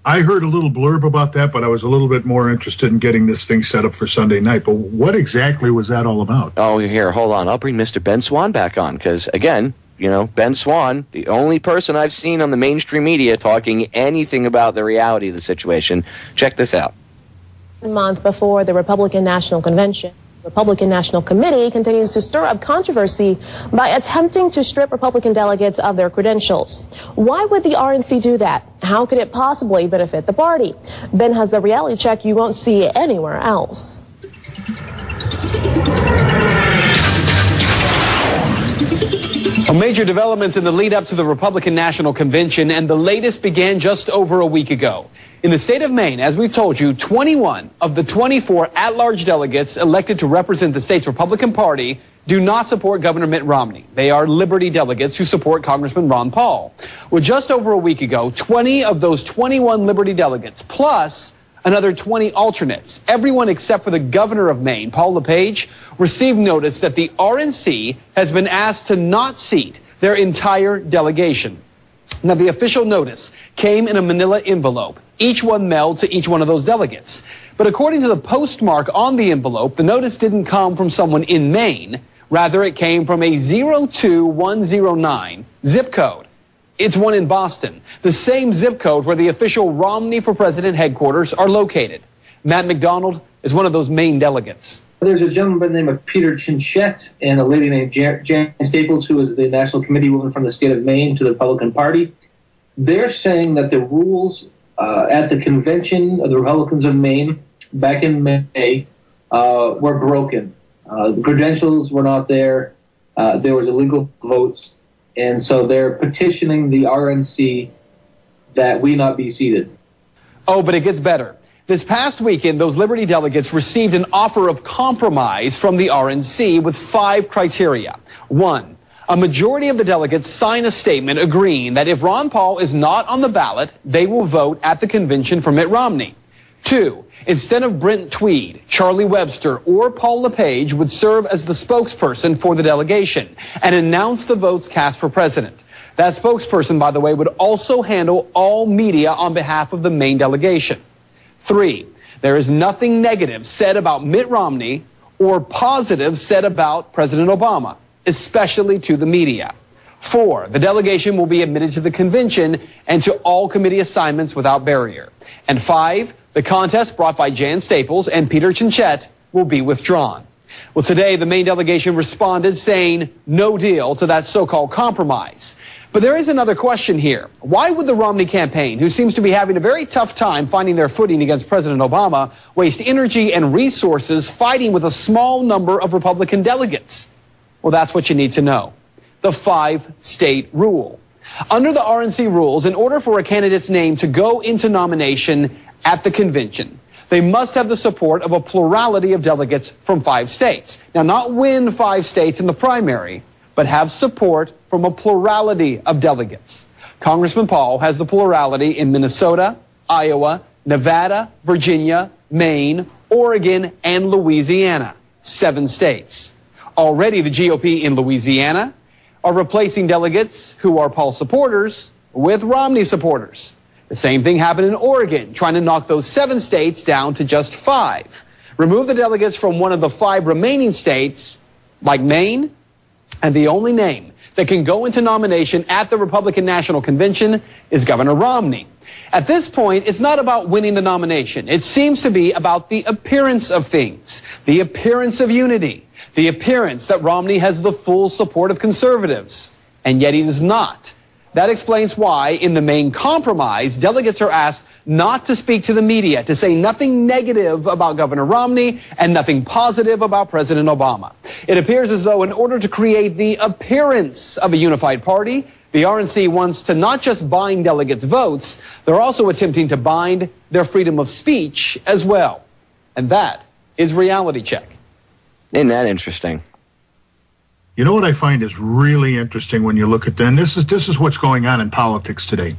I heard a little blurb about that, but I was a little bit more interested in getting this thing set up for Sunday night. But what exactly was that all about? Oh, here, hold on. I'll bring Mr. Ben Swan back on because, again, you know, Ben Swan, the only person I've seen on the mainstream media talking anything about the reality of the situation. Check this out. A month before the Republican National Convention, the Republican National Committee continues to stir up controversy by attempting to strip Republican delegates of their credentials. Why would the RNC do that? How could it possibly benefit the party? Ben has the reality check you won't see anywhere else. Major developments in the lead up to the Republican National Convention, and the latest began just over a week ago. In the state of Maine, as we've told you, 21 of the 24 at-large delegates elected to represent the state's Republican Party do not support Governor Mitt Romney. They are Liberty delegates who support Congressman Ron Paul. Well, just over a week ago, 20 of those 21 Liberty delegates, plus another 20 alternates, everyone except for the governor of Maine, Paul LePage, received notice that the RNC has been asked to not seat their entire delegation. Now, the official notice came in a manila envelope, each one mailed to each one of those delegates. But according to the postmark on the envelope, the notice didn't come from someone in Maine. Rather, it came from a 02109 zip code. It's one in Boston, the same zip code where the official Romney for President headquarters are located. Matt McDonald is one of those Maine delegates. There's a gentleman by the name of Peter Chinchette and a lady named Jan Staples, who is the National Committee woman from the state of Maine to the Republican Party. They're saying that the rules at the convention of the Republicans of Maine back in May were broken. The credentials were not there. There was illegal votes. And so they're petitioning the RNC that we not be seated. Oh, but it gets better. This past weekend, those Liberty delegates received an offer of compromise from the RNC with 5 criteria. 1, a majority of the delegates sign a statement agreeing that if Ron Paul is not on the ballot, they will vote at the convention for Mitt Romney. 2, instead of Brent Tweed, Charlie Webster, or Paul LePage would serve as the spokesperson for the delegation and announce the votes cast for president. That spokesperson, by the way, would also handle all media on behalf of the Maine delegation. 3, there is nothing negative said about Mitt Romney or positive said about President Obama, especially to the media. 4, the delegation will be admitted to the convention and to all committee assignments without barrier. And 5, the contest brought by Jan Staples and Peter Chinchette will be withdrawn. Well, today the Maine delegation responded saying no deal to that so-called compromise. But there is another question here. Why would the Romney campaign, who seems to be having a very tough time finding their footing against President Obama, waste energy and resources fighting with a small number of Republican delegates? Well, that's what you need to know. The 5-state rule. Under the RNC rules, in order for a candidate's name to go into nomination at the convention, they must have the support of a plurality of delegates from 5 states. Now, not win 5 states in the primary, but have support from a plurality of delegates. Congressman Paul has the plurality in Minnesota, Iowa, Nevada, Virginia, Maine, Oregon, and Louisiana, 7 states. Already the GOP in Louisiana are replacing delegates who are Paul supporters with Romney supporters. The same thing happened in Oregon, trying to knock those 7 states down to just 5. Remove the delegates from one of the 5 remaining states, like Maine, and the only name that can go into nomination at the Republican National Convention is Governor Romney. At this point, it's not about winning the nomination. It seems to be about the appearance of things, the appearance of unity, the appearance that Romney has the full support of conservatives, and yet he does not. That explains why, in the Maine compromise, delegates are asked not to speak to the media, to say nothing negative about Governor Romney and nothing positive about President Obama. It appears as though in order to create the appearance of a unified party, the RNC wants to not just bind delegates' votes, they're also attempting to bind their freedom of speech as well. And that is Reality Check. Isn't that interesting? You know what I find is really interesting when you look at that, and this is what's going on in politics today.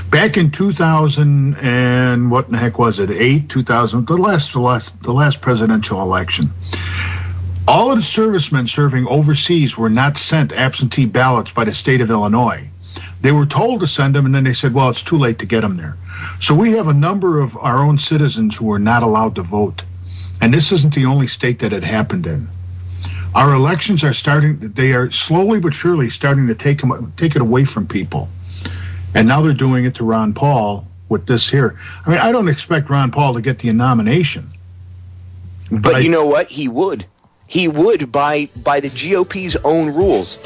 Back in 2000 and what in the heck was it? 2000, the last presidential election. All of the servicemen serving overseas were not sent absentee ballots by the state of Illinois. They were told to send them, and then they said, well, it's too late to get them there. So we have a number of our own citizens who are not allowed to vote. And this isn't the only state that it happened in. Our elections are they are slowly but surely starting to take it away from people. And now they're doing it to Ron Paul with this here. I mean, I don't expect Ron Paul to get the nomination. But you know what? He would. He would by the GOP's own rules.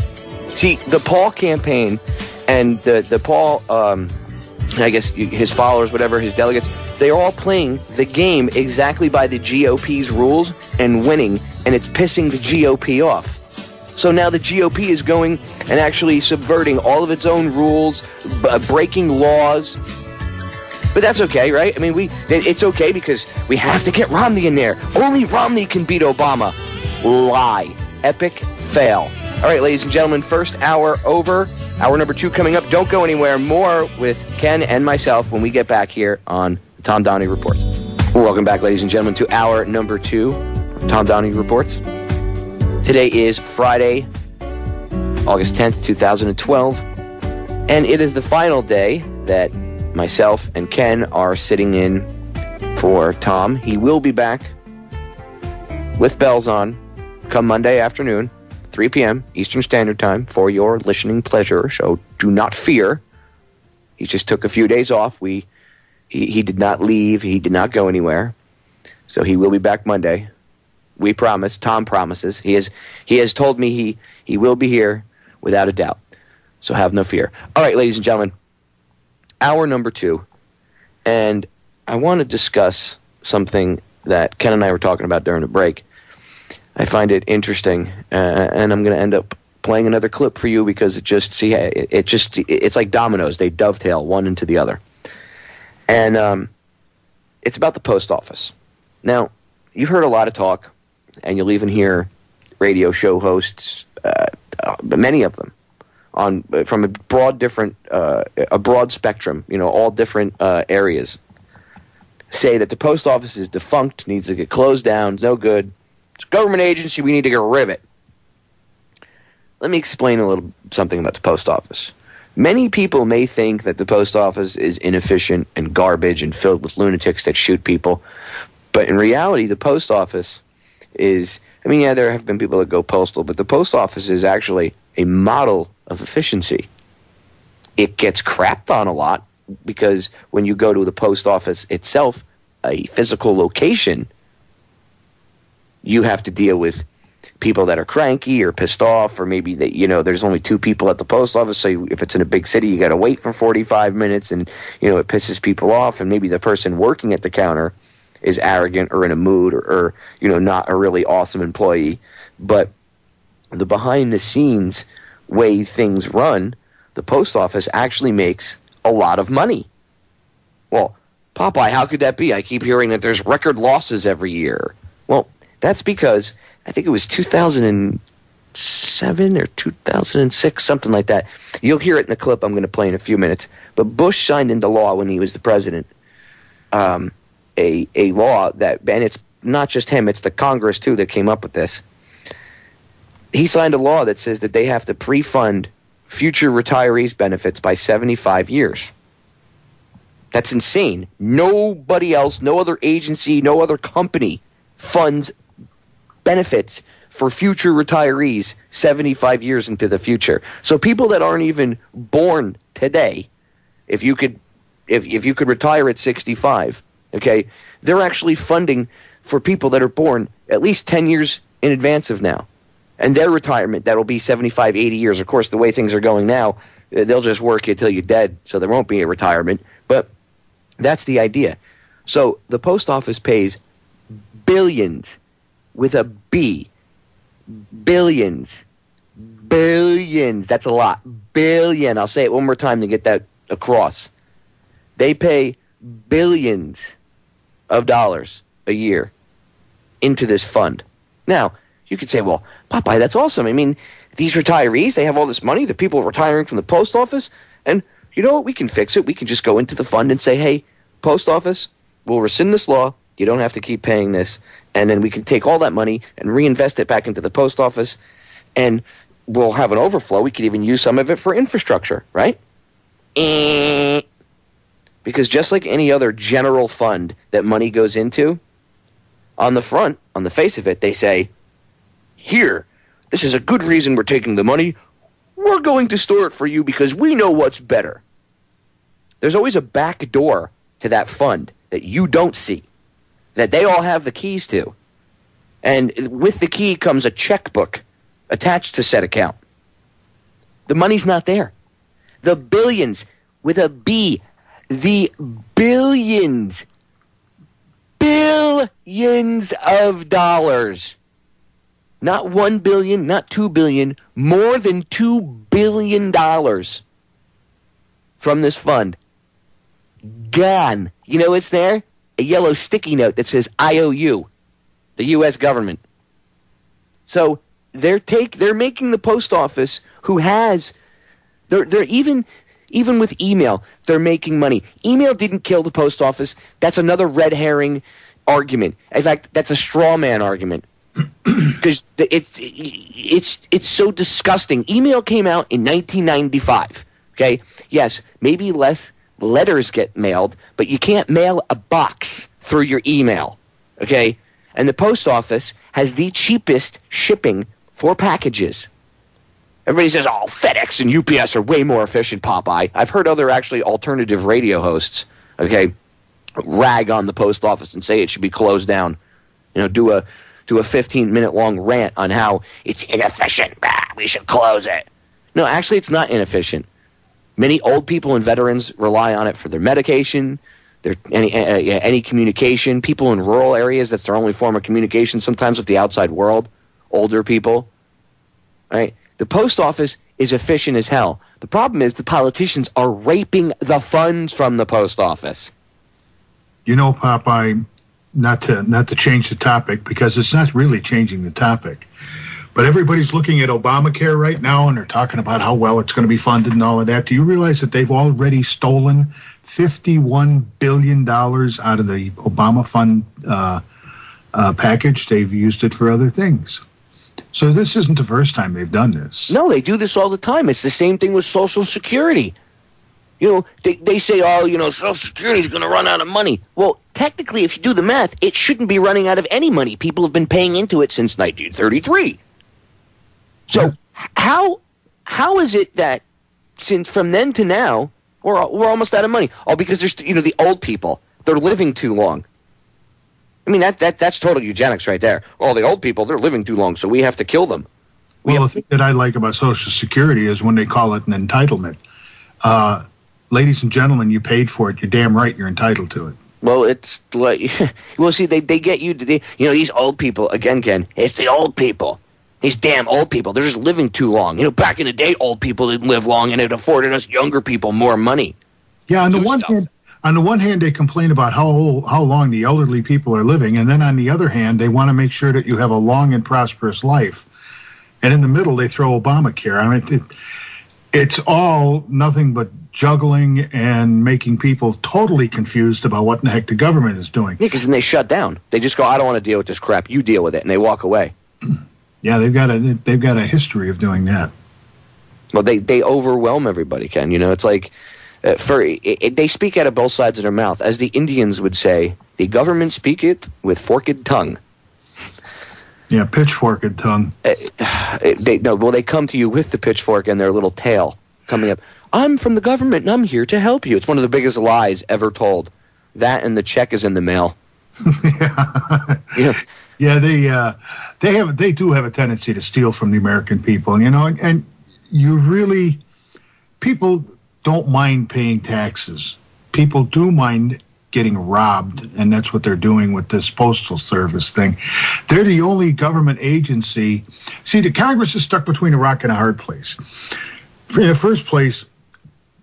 See, the Paul campaign and the Paul, I guess his followers, whatever, his delegates, they're all playing the game exactly by the GOP's rules and winning, and it's pissing the GOP off. So now the GOP is going and actually subverting all of its own rules, breaking laws. But that's okay, right? I mean, it's okay because we have to get Romney in there. Only Romney can beat Obama. Lie. Epic fail. All right, ladies and gentlemen, first hour over. Hour number 2 coming up. Don't go anywhere. More with Ken and myself when we get back here on the Tom Donahue Reports. Welcome back, ladies and gentlemen, to hour number 2 of Tom Donahue Reports. Today is Friday, August 10th, 2012, and it is the final day that myself and Ken are sitting in for Tom. He will be back with bells on come Monday afternoon, 3 p.m. Eastern Standard Time for your listening pleasure. So do not fear. He just took a few days off. He did not leave. He did not go anywhere. So he will be back Monday. We promise. Tom promises. He has told me he will be here without a doubt. So have no fear. All right, ladies and gentlemen. Hour number 2, and I want to discuss something that Ken and I were talking about during the break. I find it interesting, and I'm going to end up playing another clip for you because it's like dominoes. They dovetail one into the other. And it's about the post office. Now, you've heard a lot of talk, and you'll even hear radio show hosts, many of them, from a broad spectrum, all different areas, say that the post office is defunct, needs to get closed down, no good. It's a government agency, we need to get rid of it. Let me explain a little something about the post office. Many people may think that the post office is inefficient and garbage and filled with lunatics that shoot people, but in reality, the post office is, there have been people that go postal, but the post office is actually a model of efficiency. It gets crapped on a lot because when you go to the post office itself, a physical location, you have to deal with people that are cranky or pissed off, or maybe that there's only 2 people at the post office, so if it's in a big city you got to wait for 45 minutes, and it pisses people off, and maybe the person working at the counter is arrogant or in a mood or not a really awesome employee. But the behind the scenes way things run, the post office actually makes a lot of money. Well, Popeye, how could that be? I keep hearing that there's record losses every year. Well, that's because I think it was 2007 or 2006, something like that. You'll hear it in the clip I'm going to play in a few minutes. But Bush signed into law when he was the president a law that, and it's not just him, it's the Congress too that came up with this. He signed a law that says that they have to pre-fund future retirees' benefits by 75 years. That's insane. Nobody else, no other agency, no other company funds benefits for future retirees 75 years into the future. So people that aren't even born today, if you could retire at 65, okay, they're actually funding for people that are born at least 10 years in advance of now. And their retirement, that'll be 75, 80 years. Of course, the way things are going now, they'll just work you till you're dead, so there won't be a retirement. But that's the idea. So the post office pays billions with a B. Billions. Billions. That's a lot. Billion. I'll say it one more time to get that across. They pay billions of dollars a year into this fund. Now, you could say, well, Popeye, that's awesome. These retirees, they have all this money. The people retiring from the post office. And you know what? We can fix it. We can just go into the fund and say, hey, post office, we'll rescind this law. You don't have to keep paying this. And then we can take all that money and reinvest it back into the post office, and we'll have an overflow. We could even use some of it for infrastructure, right? Because just like any other general fund that money goes into, on the front, on the face of it, they say, here, this is a good reason we're taking the money. We're going to store it for you because we know what's better. There's always a back door to that fund that you don't see, that they all have the keys to. And with the key comes a checkbook attached to said account. The money's not there. The billions, with a B, the billions of dollars. Not 1 billion, not 2 billion, more than $2 billion from this fund. Gone. You know what's there? A yellow sticky note that says IOU, the U.S. government. So they're making the post office, who has, they're even with email, they're making money. Email didn't kill the post office. That's another red herring argument. In fact, that's a straw man argument. Because it's so disgusting. Email came out in 1995. Okay, yes, maybe less letters get mailed, but you can't mail a box through your email. Okay, and the post office has the cheapest shipping for packages. Everybody says, "Oh, FedEx and UPS are way more efficient." Popeye. I've heard other actually alternative radio hosts, okay, rag on the post office and say it should be closed down. You know, do a 15-minute long rant on how it's inefficient. We should close it. No, actually, it's not inefficient. Many old people and veterans rely on it for their medication, their any communication. People in rural areas, that's their only form of communication, sometimes with the outside world, older people. Right? The post office is efficient as hell. The problem is the politicians are raping the funds from the post office. You know, Popeye, not to change the topic, because it's not really changing the topic, but everybody's looking at Obamacare right now, and they're talking about how well it's going to be funded and all of that. Do you realize that they've already stolen $51 billion out of the Obama fund package? They've used it for other things. So this isn't the first time they've done this. No, they do this all the time. It's the same thing with Social Security. You know, they say, oh, you know, Social Security is going to run out of money. Well, technically, if you do the math, it shouldn't be running out of any money. People have been paying into it since 1933. So how is it that since from then to now, we're almost out of money? Oh, because there's, you know, the old people. They're living too long. I mean, that's total eugenics right there. Well, the old people, they're living too long, so we have to kill them. The thing that I like about Social Security is when they call it an entitlement. Ladies and gentlemen, you paid for it. You're damn right you're entitled to it. Well, it's like, well, see, they get you to, you know, these old people, again, Ken, it's the old people. These damn old people, they're just living too long. You know, back in the day, old people didn't live long, and it afforded us younger people more money. Yeah, on the one hand, they complain about how long the elderly people are living, and then on the other hand, they want to make sure that you have a long and prosperous life. And in the middle, they throw Obamacare. I mean, it's all nothing but juggling and making people totally confused about what in the heck the government is doing. Yeah, because then they shut down. They just go, I don't want to deal with this crap. You deal with it, and they walk away. Yeah, they've got a history of doing that. Well, they overwhelm everybody, Ken. You know, it's like they speak out of both sides of their mouth. As the Indians would say, the government speak it with forked tongue. Yeah, pitchforked tongue. They come to you with the pitchfork and their little tail coming up. I'm from the government and I'm here to help you. It's one of the biggest lies ever told. That and the check is in the mail. Yeah, they do have a tendency to steal from the American people, you know, and people don't mind paying taxes. People do mind getting robbed, and that's what they're doing with this Postal Service thing. They're the only government agency. See, the Congress is stuck between a rock and a hard place. In the first place,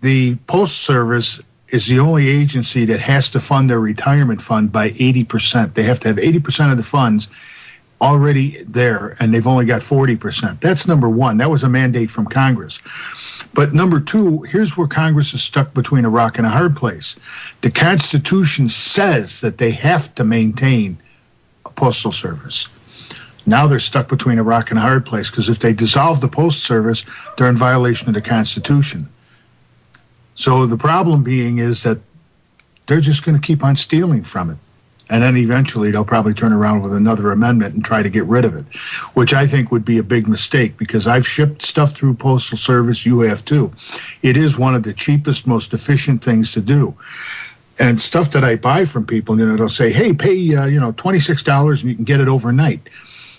the Postal Service is the only agency that has to fund their retirement fund by 80%. They have to have 80% of the funds already there, and they've only got 40%. That's number one. That was a mandate from Congress. But number two, here's where Congress is stuck between a rock and a hard place. The Constitution says that they have to maintain a postal service. Now they're stuck between a rock and a hard place, because if they dissolve the Post Service, they're in violation of the Constitution. So the problem being is that they're just going to keep on stealing from it. And then eventually they'll probably turn around with another amendment and try to get rid of it, which I think would be a big mistake, because I've shipped stuff through Postal Service. You have too. It is one of the cheapest, most efficient things to do. And stuff that I buy from people, they'll say, hey, pay, $26 and you can get it overnight.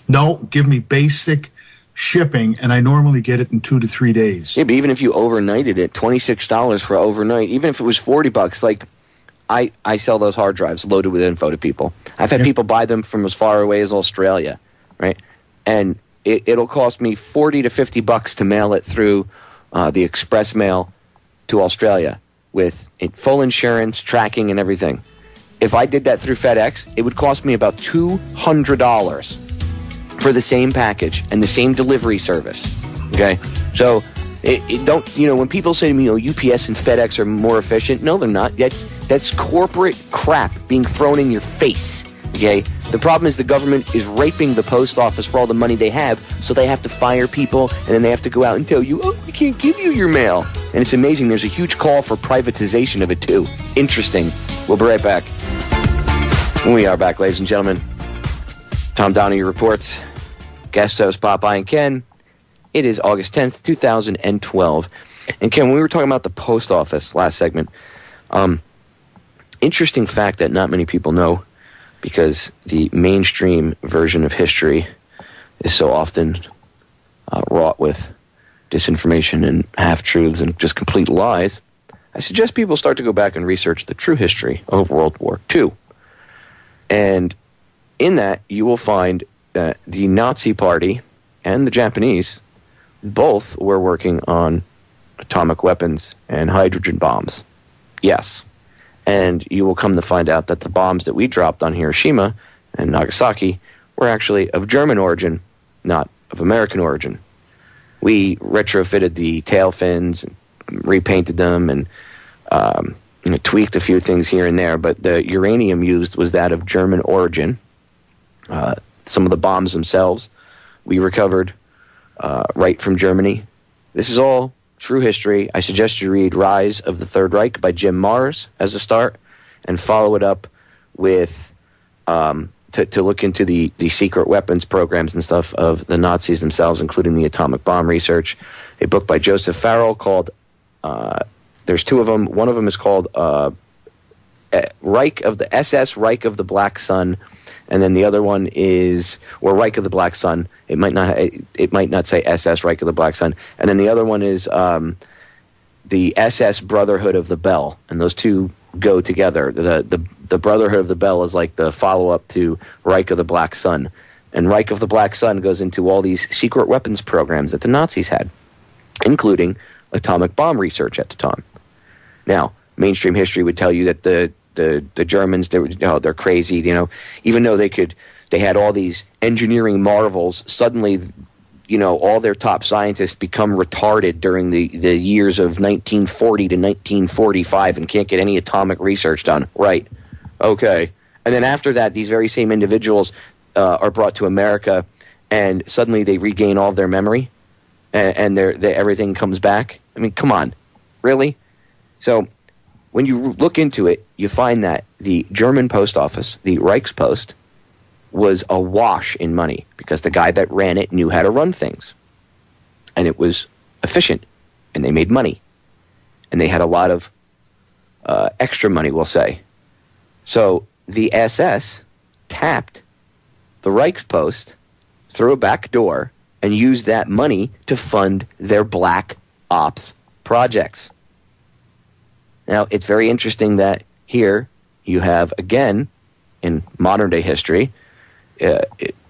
No, give me basic shipping, and I normally get it in 2 to 3 days. Yeah, but even if you overnighted it, $26 for overnight, even if it was $40, like, I sell those hard drives loaded with info to people. I've had people buy them from as far away as Australia, right? And it'll cost me $40 to $50 to mail it through the express mail to Australia with full insurance, tracking, and everything. If I did that through FedEx, it would cost me about $200 for the same package and the same delivery service. Okay, so when people say to me, UPS and FedEx are more efficient, no, they're not. That's corporate crap being thrown in your face. Okay, the problem is the government is raping the post office for all the money they have, so they have to fire people, and then they have to go out and tell you, we can't give you your mail. And it's amazing. There's a huge call for privatization of it too. Interesting. We'll be right back. We are back, ladies and gentlemen. Tom Donahue reports. Guest host Popeye and Ken. It is August 10th, 2012. And Ken, when we were talking about the post office last segment, interesting fact that not many people know, because the mainstream version of history is so often wrought with disinformation and half-truths and just complete lies, I suggest people start to go back and research the true history of World War II. And in that, you will find that the Nazi Party and the Japanese both were working on atomic weapons and hydrogen bombs. Yes. And you will come to find out that the bombs that we dropped on Hiroshima and Nagasaki were actually of German origin, not of American origin. We retrofitted the tail fins, repainted them, and tweaked a few things here and there, but the uranium used was that of German origin. Some of the bombs themselves we recovered right from Germany. This is all true history. I suggest you read Rise of the Third Reich by Jim Marrs as a start, and follow it up with to look into the secret weapons programs and stuff of the Nazis themselves, including the atomic bomb research. A book by Joseph Farrell called, there's two of them. One of them is called Reich of the SS Reich of the Black Sun, and then the other one is Reich of the Black Sun. It might not say SS Reich of the Black Sun, and then the other one is the SS Brotherhood of the Bell, and those two go together. The Brotherhood of the Bell is like the follow-up to Reich of the Black Sun, and Reich of the Black Sun goes into all these secret weapons programs that the Nazis had, including atomic bomb research at the time. Now, mainstream history would tell you that the Germans, they're crazy, even though they had all these engineering marvels, suddenly, all their top scientists become retarded during the years of 1940 to 1945 and can't get any atomic research done. Right. Okay. And then after that, these very same individuals are brought to America, and suddenly they regain all of their memory, and everything comes back. I mean, come on. Really? So when you look into it, you find that the German post office, the Reichspost, was awash in money because the guy that ran it knew how to run things. And it was efficient, and they made money. And they had a lot of extra money, we'll say. So the SS tapped the Reichspost through a back door and used that money to fund their black ops projects. Now, it's very interesting that here you have, again, in modern-day history,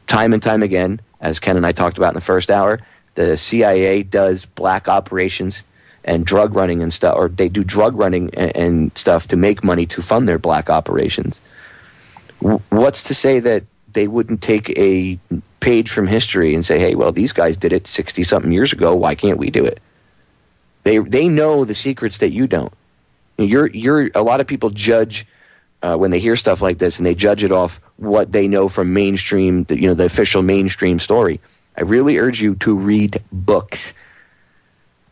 time and time again, as Ken and I talked about in the first hour, the CIA does black operations and drug running and stuff, or they do drug running and stuff to make money to fund their black operations. What's to say that they wouldn't take a page from history and say, hey, well, these guys did it 60-something years ago, why can't we do it? They know the secrets that you don't. A lot of people judge when they hear stuff like this, and they judge it off what they know from mainstream, the official mainstream story. I really urge you to read books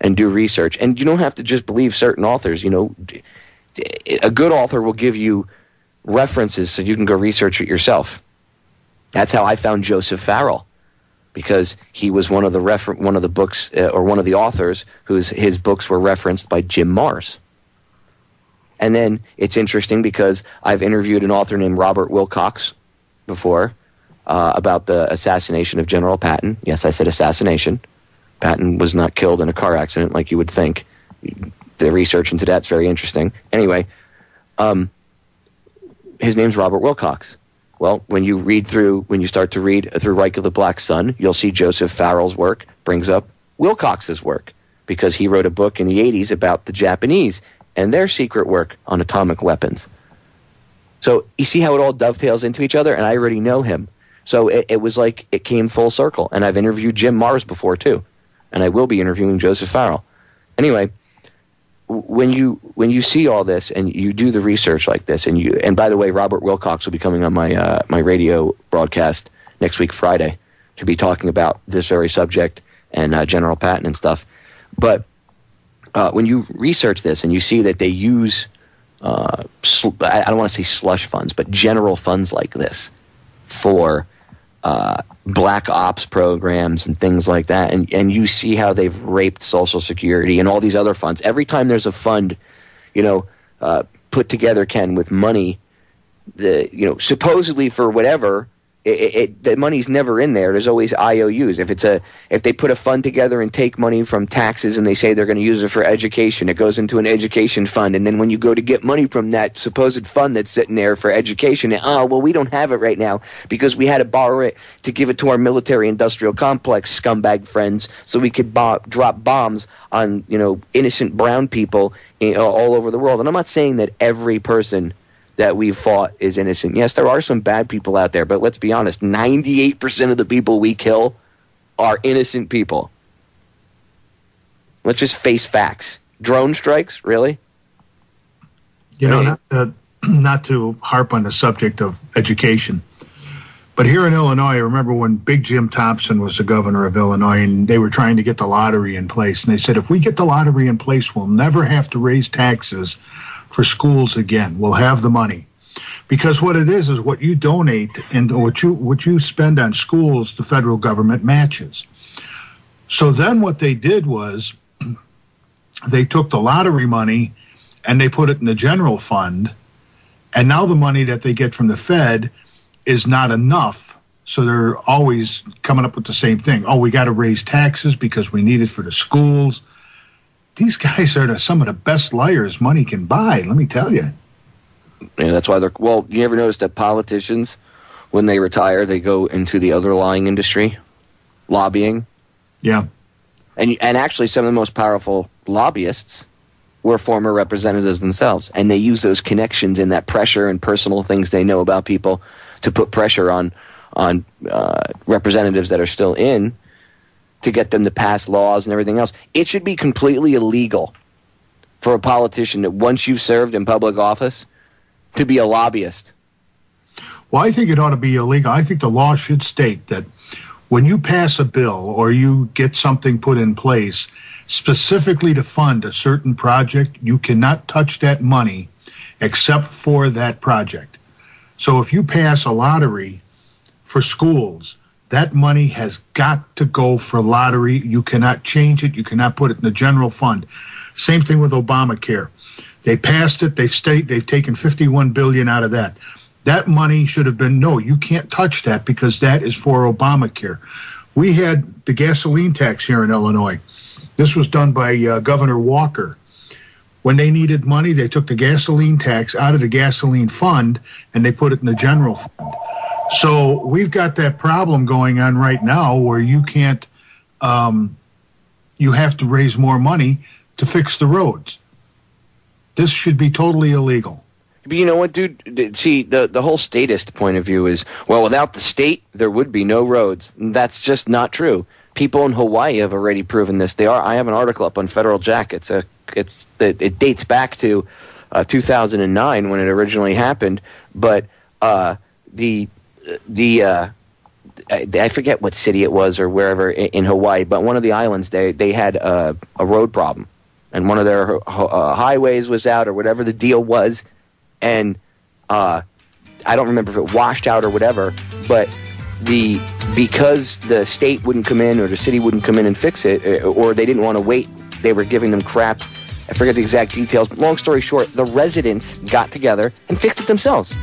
and do research. And you don't have to just believe certain authors. A good author will give you references so you can go research it yourself. That's how I found Joseph Farrell, because he was one of the books or one of the authors his books were referenced by Jim Marrs. And then it's interesting because I've interviewed an author named Robert Wilcox before about the assassination of General Patton. Yes, I said assassination. Patton was not killed in a car accident like you would think. The research into that's very interesting. Anyway, his name's Robert Wilcox. Well, when you start to read through Reich of the Black Sun, you'll see Joseph Farrell's work brings up Wilcox's work, because he wrote a book in the 80s about the Japanese and their secret work on atomic weapons. So you see how it all dovetails into each other, and I already know him. So it was like it came full circle. And I've interviewed Jim Marrs before too, and I will be interviewing Joseph Farrell. Anyway, when you see all this and you do the research like this, and by the way, Robert Wilcox will be coming on my my radio broadcast next week Friday to be talking about this very subject and General Patton and stuff. But when you research this and you see that they use I don't want to say slush funds, but general funds like this for black ops programs and things like that, and you see how they've raped Social Security and all these other funds. Every time there's a fund, put together, Ken, with money, supposedly for whatever, the money's never in there. There's always IOUs. If they put a fund together and take money from taxes and they say they're going to use it for education, it goes into an education fund. And then when you go to get money from that supposed fund that's sitting there for education, we don't have it right now because we had to borrow it to give it to our military-industrial complex scumbag friends so we could drop bombs on innocent brown people all over the world. And I'm not saying that every person that we've fought is innocent. Yes, there are some bad people out there, but let's be honest, 98% of the people we kill are innocent people. Let's just face facts. Drone strikes, really? Not to harp on the subject of education, but here in Illinois, I remember when Big Jim Thompson was the governor of Illinois, and they were trying to get the lottery in place, and they said, if we get the lottery in place, we'll never have to raise taxes for schools again. We'll have the money. Because what it is what you donate and what you spend on schools, the federal government matches. So then what they did was they took the lottery money and they put it in the general fund, and now the money that they get from the Fed is not enough. So they're always coming up with the same thing. We got to raise taxes because we need it for the schools. These guys are some of the best liars money can buy, let me tell you. Yeah, that's why you ever notice that politicians, when they retire, they go into the other lying industry, lobbying? Yeah. And actually some of the most powerful lobbyists were former representatives themselves, and they use those connections and that pressure and personal things they know about people to put pressure on representatives that are still in, to get them to pass laws and everything else. It should be completely illegal for a politician that once you've served in public office to be a lobbyist. Well, I think it ought to be illegal. I think the law should state that when you pass a bill or you get something put in place specifically to fund a certain project, you cannot touch that money except for that project. So if you pass a lottery for schools, that money has got to go for lottery. You cannot change it. You cannot put it in the general fund. Same thing with Obamacare. They passed it. They've taken $51 billion out of that. That money should have been, no, you can't touch that because that is for Obamacare. We had the gasoline tax here in Illinois. This was done by Governor Walker. When they needed money, they took the gasoline tax out of the gasoline fund and they put it in the general fund. So we've got that problem going on right now where you can't, you have to raise more money to fix the roads. This should be totally illegal. But you know what, dude? See, the whole statist point of view is, well, without the state, there would be no roads. That's just not true. people in Hawaii have already proven this. I have an article up on Federal Jack. It dates back to 2009 when it originally happened, but I forget what city it was or wherever in Hawaii, but one of the islands they had a road problem, and one of their highways was out or whatever the deal was, and I don't remember if it washed out or whatever, but because the state wouldn't come in or the city wouldn't come in and fix it, or they didn't want to wait, they were giving them crap. I forget the exact details, but long story short, the residents got together and fixed it themselves.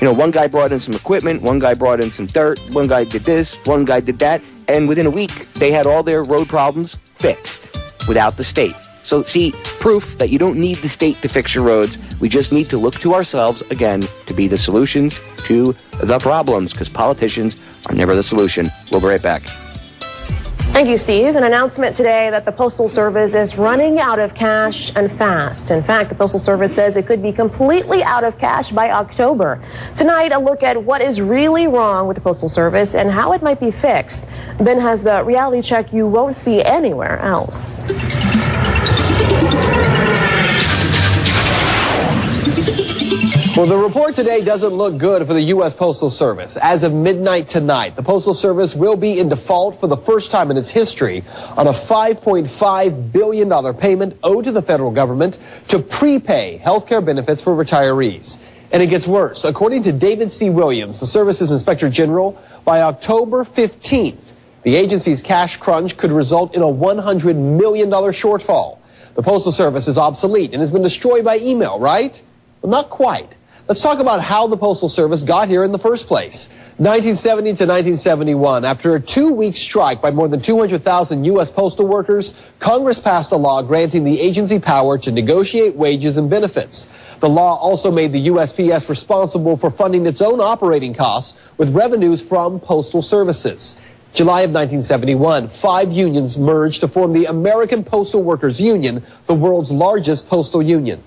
One guy brought in some equipment, one guy brought in some dirt, one guy did this, one guy did that, and within a week, they had all their road problems fixed without the state. So, see, proof that you don't need the state to fix your roads. We just need to look to ourselves, again, to be the solutions to the problems, because politicians are never the solution. We'll be right back. Thank you, Steve. An announcement today that the Postal Service is running out of cash and fast. In fact, the Postal Service says it could be completely out of cash by October. Tonight, a look at what is really wrong with the Postal Service and how it might be fixed. Ben has the reality check you won't see anywhere else. Well, the report today doesn't look good for the U.S. Postal Service. As of midnight tonight, the Postal Service will be in default for the first time in its history on a $5.5 billion payment owed to the federal government to prepay health care benefits for retirees. And it gets worse. According to David C. Williams, the service's Inspector General, by October 15th, the agency's cash crunch could result in a $100 million shortfall. The Postal Service is obsolete and has been destroyed by email, right? Well, not quite. Let's talk about how the Postal Service got here in the first place. 1970 to 1971, after a 2-week strike by more than 200,000 U.S. postal workers, Congress passed a law granting the agency power to negotiate wages and benefits. The law also made the USPS responsible for funding its own operating costs with revenues from postal services. July of 1971, 5 unions merged to form the American Postal Workers Union, the world's largest postal union.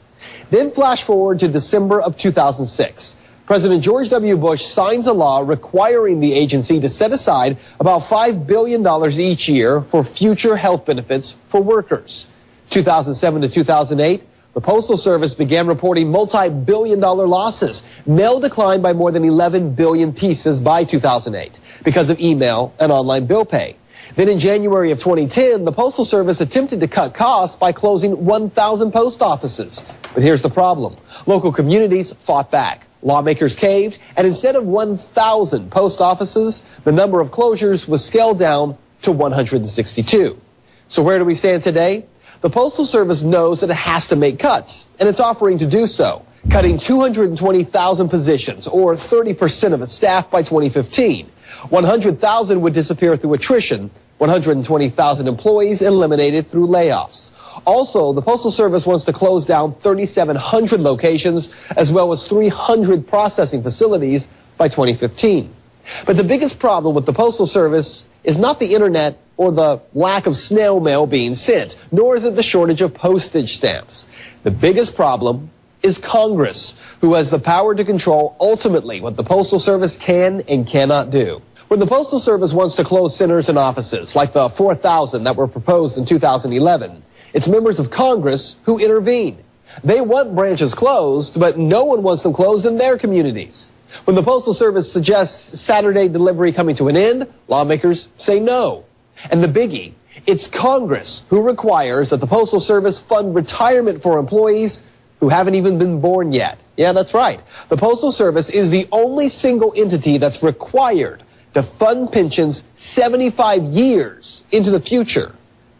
Then flash forward to December of 2006. President George W. Bush signs a law requiring the agency to set aside about $5 billion each year for future health benefits for workers. 2007 to 2008, the Postal Service began reporting multi-billion-dollar losses. Mail declined by more than 11 billion pieces by 2008 because of email and online bill pay. Then in January of 2010, the Postal Service attempted to cut costs by closing 1,000 post offices. But here's the problem. Local communities fought back. Lawmakers caved, and instead of 1,000 post offices, the number of closures was scaled down to 162. So where do we stand today? The Postal Service knows that it has to make cuts, and it's offering to do so, cutting 220,000 positions, or 30% of its staff by 2015. 100,000 would disappear through attrition, 120,000 employees eliminated through layoffs. Also, the Postal Service wants to close down 3,700 locations as well as 300 processing facilities by 2015. But the biggest problem with the Postal Service is not the internet or the lack of snail mail being sent, nor is it the shortage of postage stamps. The biggest problem is Congress, who has the power to control ultimately what the Postal Service can and cannot do. When the Postal Service wants to close centers and offices, like the 4,000 that were proposed in 2011, it's members of Congress who intervene. They want branches closed, but no one wants them closed in their communities. When the Postal Service suggests Saturday delivery coming to an end, lawmakers say no. And the biggie, it's Congress who requires that the Postal Service fund retirement for employees who haven't even been born yet. Yeah, that's right. The Postal Service is the only single entity that's required to fund pensions 75 years into the future.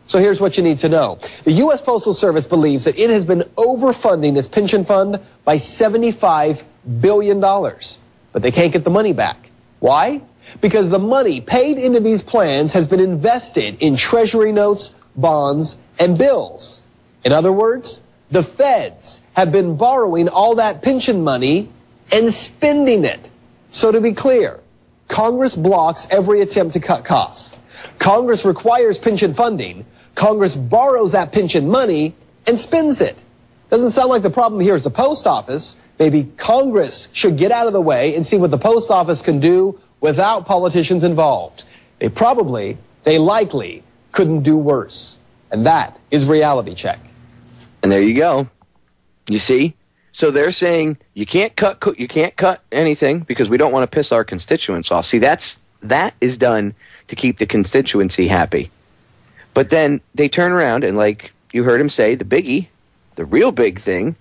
So here's what you need to know. The U.S. Postal Service believes that it has been overfunding its pension fund by $75 billion. But they can't get the money back. Why? Because the money paid into these plans has been invested in treasury notes, bonds, and bills. In other words, the feds have been borrowing all that pension money and spending it. So to be clear, Congress blocks every attempt to cut costs. Congress requires pension funding. Congress borrows that pension money and spends it. Doesn't sound like the problem here is the post office. Maybe Congress should get out of the way and see what the post office can do without politicians involved. They probably they likely couldn't do worse. And that is Reality Check. And there you go. You see? So they're saying you can't cut anything because we don't want to piss our constituents off. See, that is done to keep the constituency happy. But then they turn around and, like you heard him say, the biggie, the real big thing,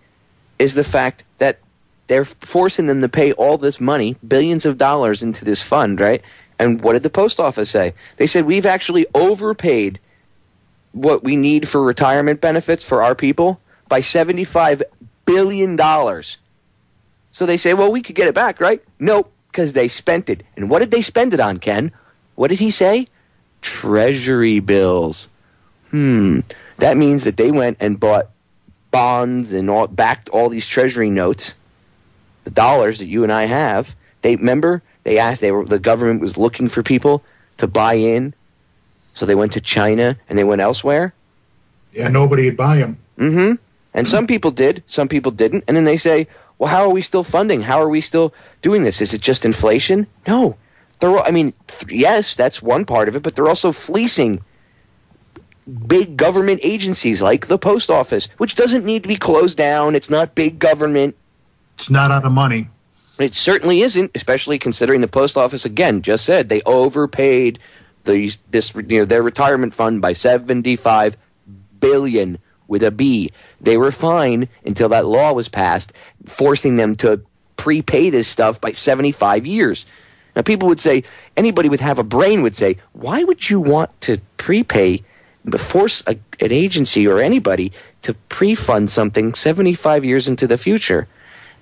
is the fact that they're forcing them to pay all this money, billions of dollars, into this fund, right? And what did the post office say? They said, we've actually overpaid what we need for retirement benefits for our people by $75 billion. So they say, well, we could get it back, right? Nope, because they spent it. And what did they spend it on, Ken? What did he say? Treasury bills. That means that they went and bought bonds and backed all these treasury notes, the dollars that you and I have. The government was looking for people to buy in. So they went to China and they went elsewhere. Yeah, nobody would buy them. Mm-hmm. And some people did, some people didn't. And then they say, well, how are we still funding? How are we still doing this? Is it just inflation? No. Yes, that's one part of it, but they're also fleecing big government agencies like the post office, which doesn't need to be closed down. It's not big government. It's not out of money. It certainly isn't, especially considering the post office, again, just said they overpaid their retirement fund by $75 billion with a B. They were fine until that law was passed, forcing them to prepay this stuff by 75 years. Now, people would say, anybody with half a brain would say, why would you want to prepay, force an agency or anybody to pre-fund something 75 years into the future?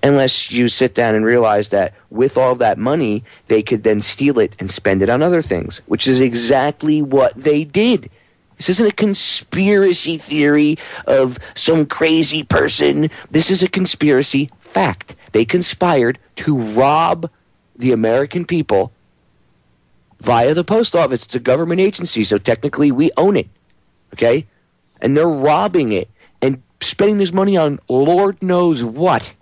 Unless you sit down and realize that with all that money, they could then steal it and spend it on other things, which is exactly what they did. This isn't a conspiracy theory of some crazy person. This is a conspiracy fact. They conspired to rob the American people via the post office. It's a government agency, so technically we own it, okay? And they're robbing it and spending this money on Lord knows what.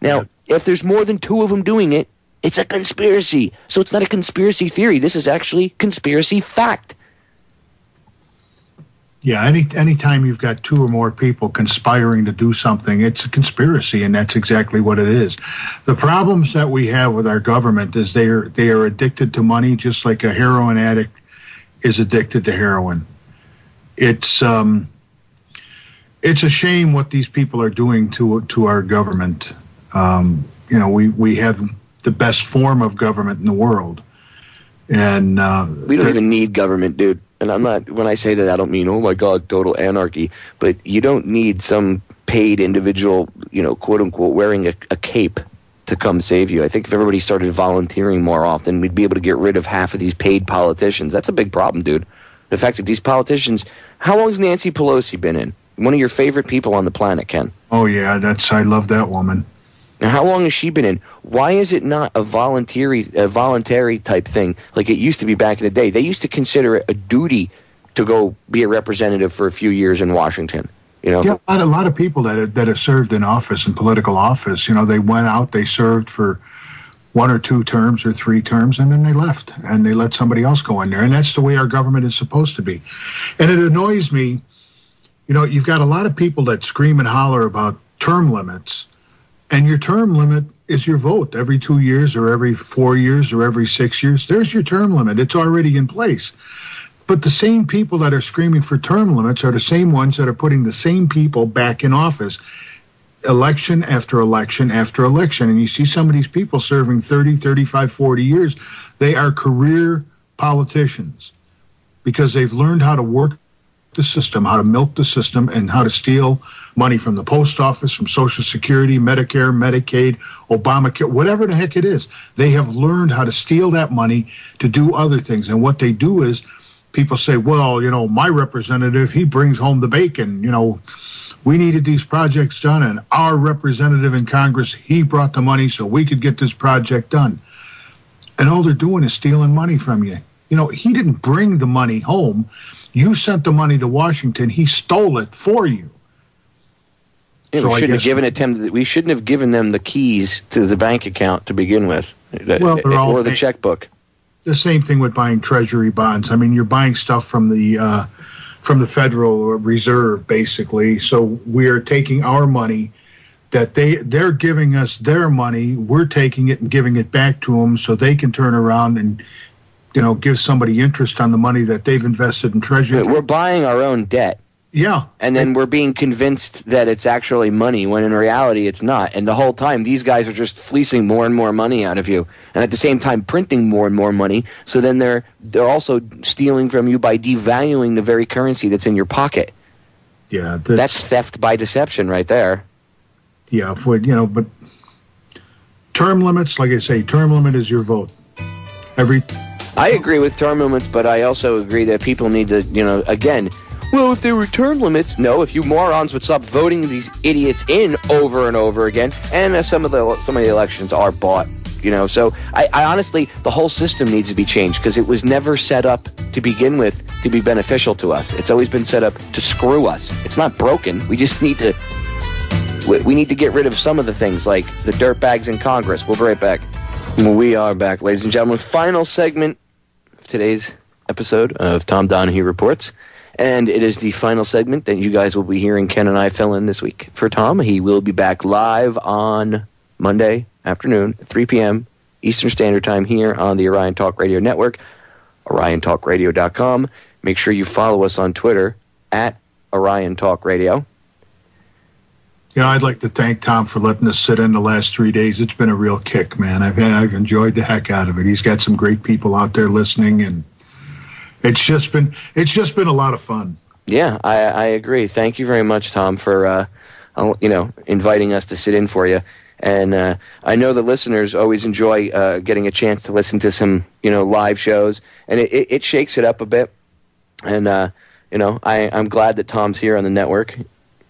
Now, if there's more than two of them doing it, it's a conspiracy. So it's not a conspiracy theory. This is actually conspiracy fact. Yeah, anytime you've got two or more people conspiring to do something, it's a conspiracy, and that's exactly what it is. The problems that we have with our government is they are addicted to money, just like a heroin addict is addicted to heroin. It's a shame what these people are doing to our government. We have the best form of government in the world, and we don't even need government, dude. And I'm not, when I say that, I don't mean, oh my God, total anarchy. But you don't need some paid individual, quote unquote, wearing a cape to come save you. I think if everybody started volunteering more often, we'd be able to get rid of half of these paid politicians. That's a big problem, dude. The fact that these politicians, how long has Nancy Pelosi been in? One of your favorite people on the planet, Ken. Oh yeah, I love that woman. Now, how long has she been in? Why is it not a voluntary type thing like it used to be back in the day? They used to consider it a duty to go be a representative for a few years in Washington. Yeah, a lot of people that have served in office, in political office, they went out, they served for 1 or 2 terms or 3 terms, and then they left, and they let somebody else go in there. And that's the way our government is supposed to be. And it annoys me, you've got a lot of people that scream and holler about term limits. And your term limit is your vote every 2 years or every 4 years or every 6 years. There's your term limit. It's already in place. But the same people that are screaming for term limits are the same ones that are putting the same people back in office election after election after election. And you see some of these people serving 30, 35, 40 years. They are career politicians because they've learned how to work the system, how to milk the system, and how to steal money from the post office, from Social Security, Medicare, Medicaid, Obamacare, whatever the heck it is. They have learned how to steal that money to do other things. And what they do is people say, well, my representative, he brings home the bacon. We needed these projects done, and our representative in Congress, he brought the money so we could get this project done. And all they're doing is stealing money from you. He didn't bring the money home. You sent the money to Washington. He stole it for you. Yeah, we shouldn't have given them the keys to the bank account to begin with, or the checkbook. The same thing with buying treasury bonds. I mean, you're buying stuff from the Federal Reserve, basically. So we're taking our money that they're giving us their money. We're taking it and giving it back to them so they can turn around and, give somebody interest on the money that they've invested in treasury. We're buying our own debt. Yeah. And then we're being convinced that it's actually money when in reality it's not. And the whole time these guys are just fleecing more and more money out of you. And at the same time printing more and more money. So then they're also stealing from you by devaluing the very currency that's in your pocket. Yeah. That's theft by deception right there. Yeah. But term limits, like I say, term limit is your vote. I agree with term limits, but I also agree that people need to, again, well, if there were term limits, no, if you morons would stop voting these idiots in over and over again, and some of the elections are bought, so I honestly, the whole system needs to be changed because it was never set up to begin with to be beneficial to us. It's always been set up to screw us. It's not broken. We just need to, we need to get rid of some of the things like the dirtbags in Congress. We'll be right back. We are back, ladies and gentlemen. Final segment of today's episode of Tom Donahue Reports. And it is the final segment that you guys will be hearing Ken and I fill in this week for Tom. He will be back live on Monday afternoon, 3 p.m. Eastern Standard Time here on the Orion Talk Radio Network, OrionTalkRadio.com. Make sure you follow us on Twitter at Orion Talk Radio. I'd like to thank Tom for letting us sit in the last 3 days. It's been a real kick, man. I've enjoyed the heck out of it. He's got some great people out there listening, and it's just been a lot of fun. Yeah, I agree. Thank you very much, Tom, for inviting us to sit in for you. And I know the listeners always enjoy getting a chance to listen to some live shows, and it shakes it up a bit. And I'm glad that Tom's here on the network.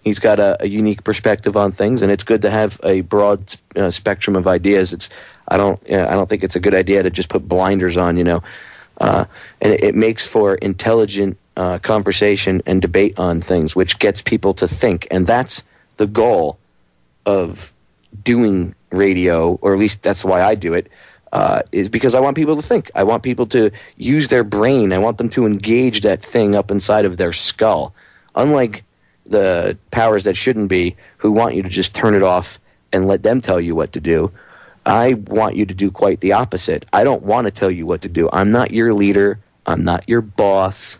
He's got a unique perspective on things, and it's good to have a broad spectrum of ideas. I don't think it's a good idea to just put blinders on, and it makes for intelligent conversation and debate on things, which gets people to think. And that's the goal of doing radio, or at least that's why I do it, is because I want people to think. I want people to use their brain. I want them to engage that thing up inside of their skull. Unlike the powers that shouldn't be, who want you to just turn it off and let them tell you what to do, I want you to do quite the opposite. I don't want to tell you what to do. I'm not your leader. I'm not your boss.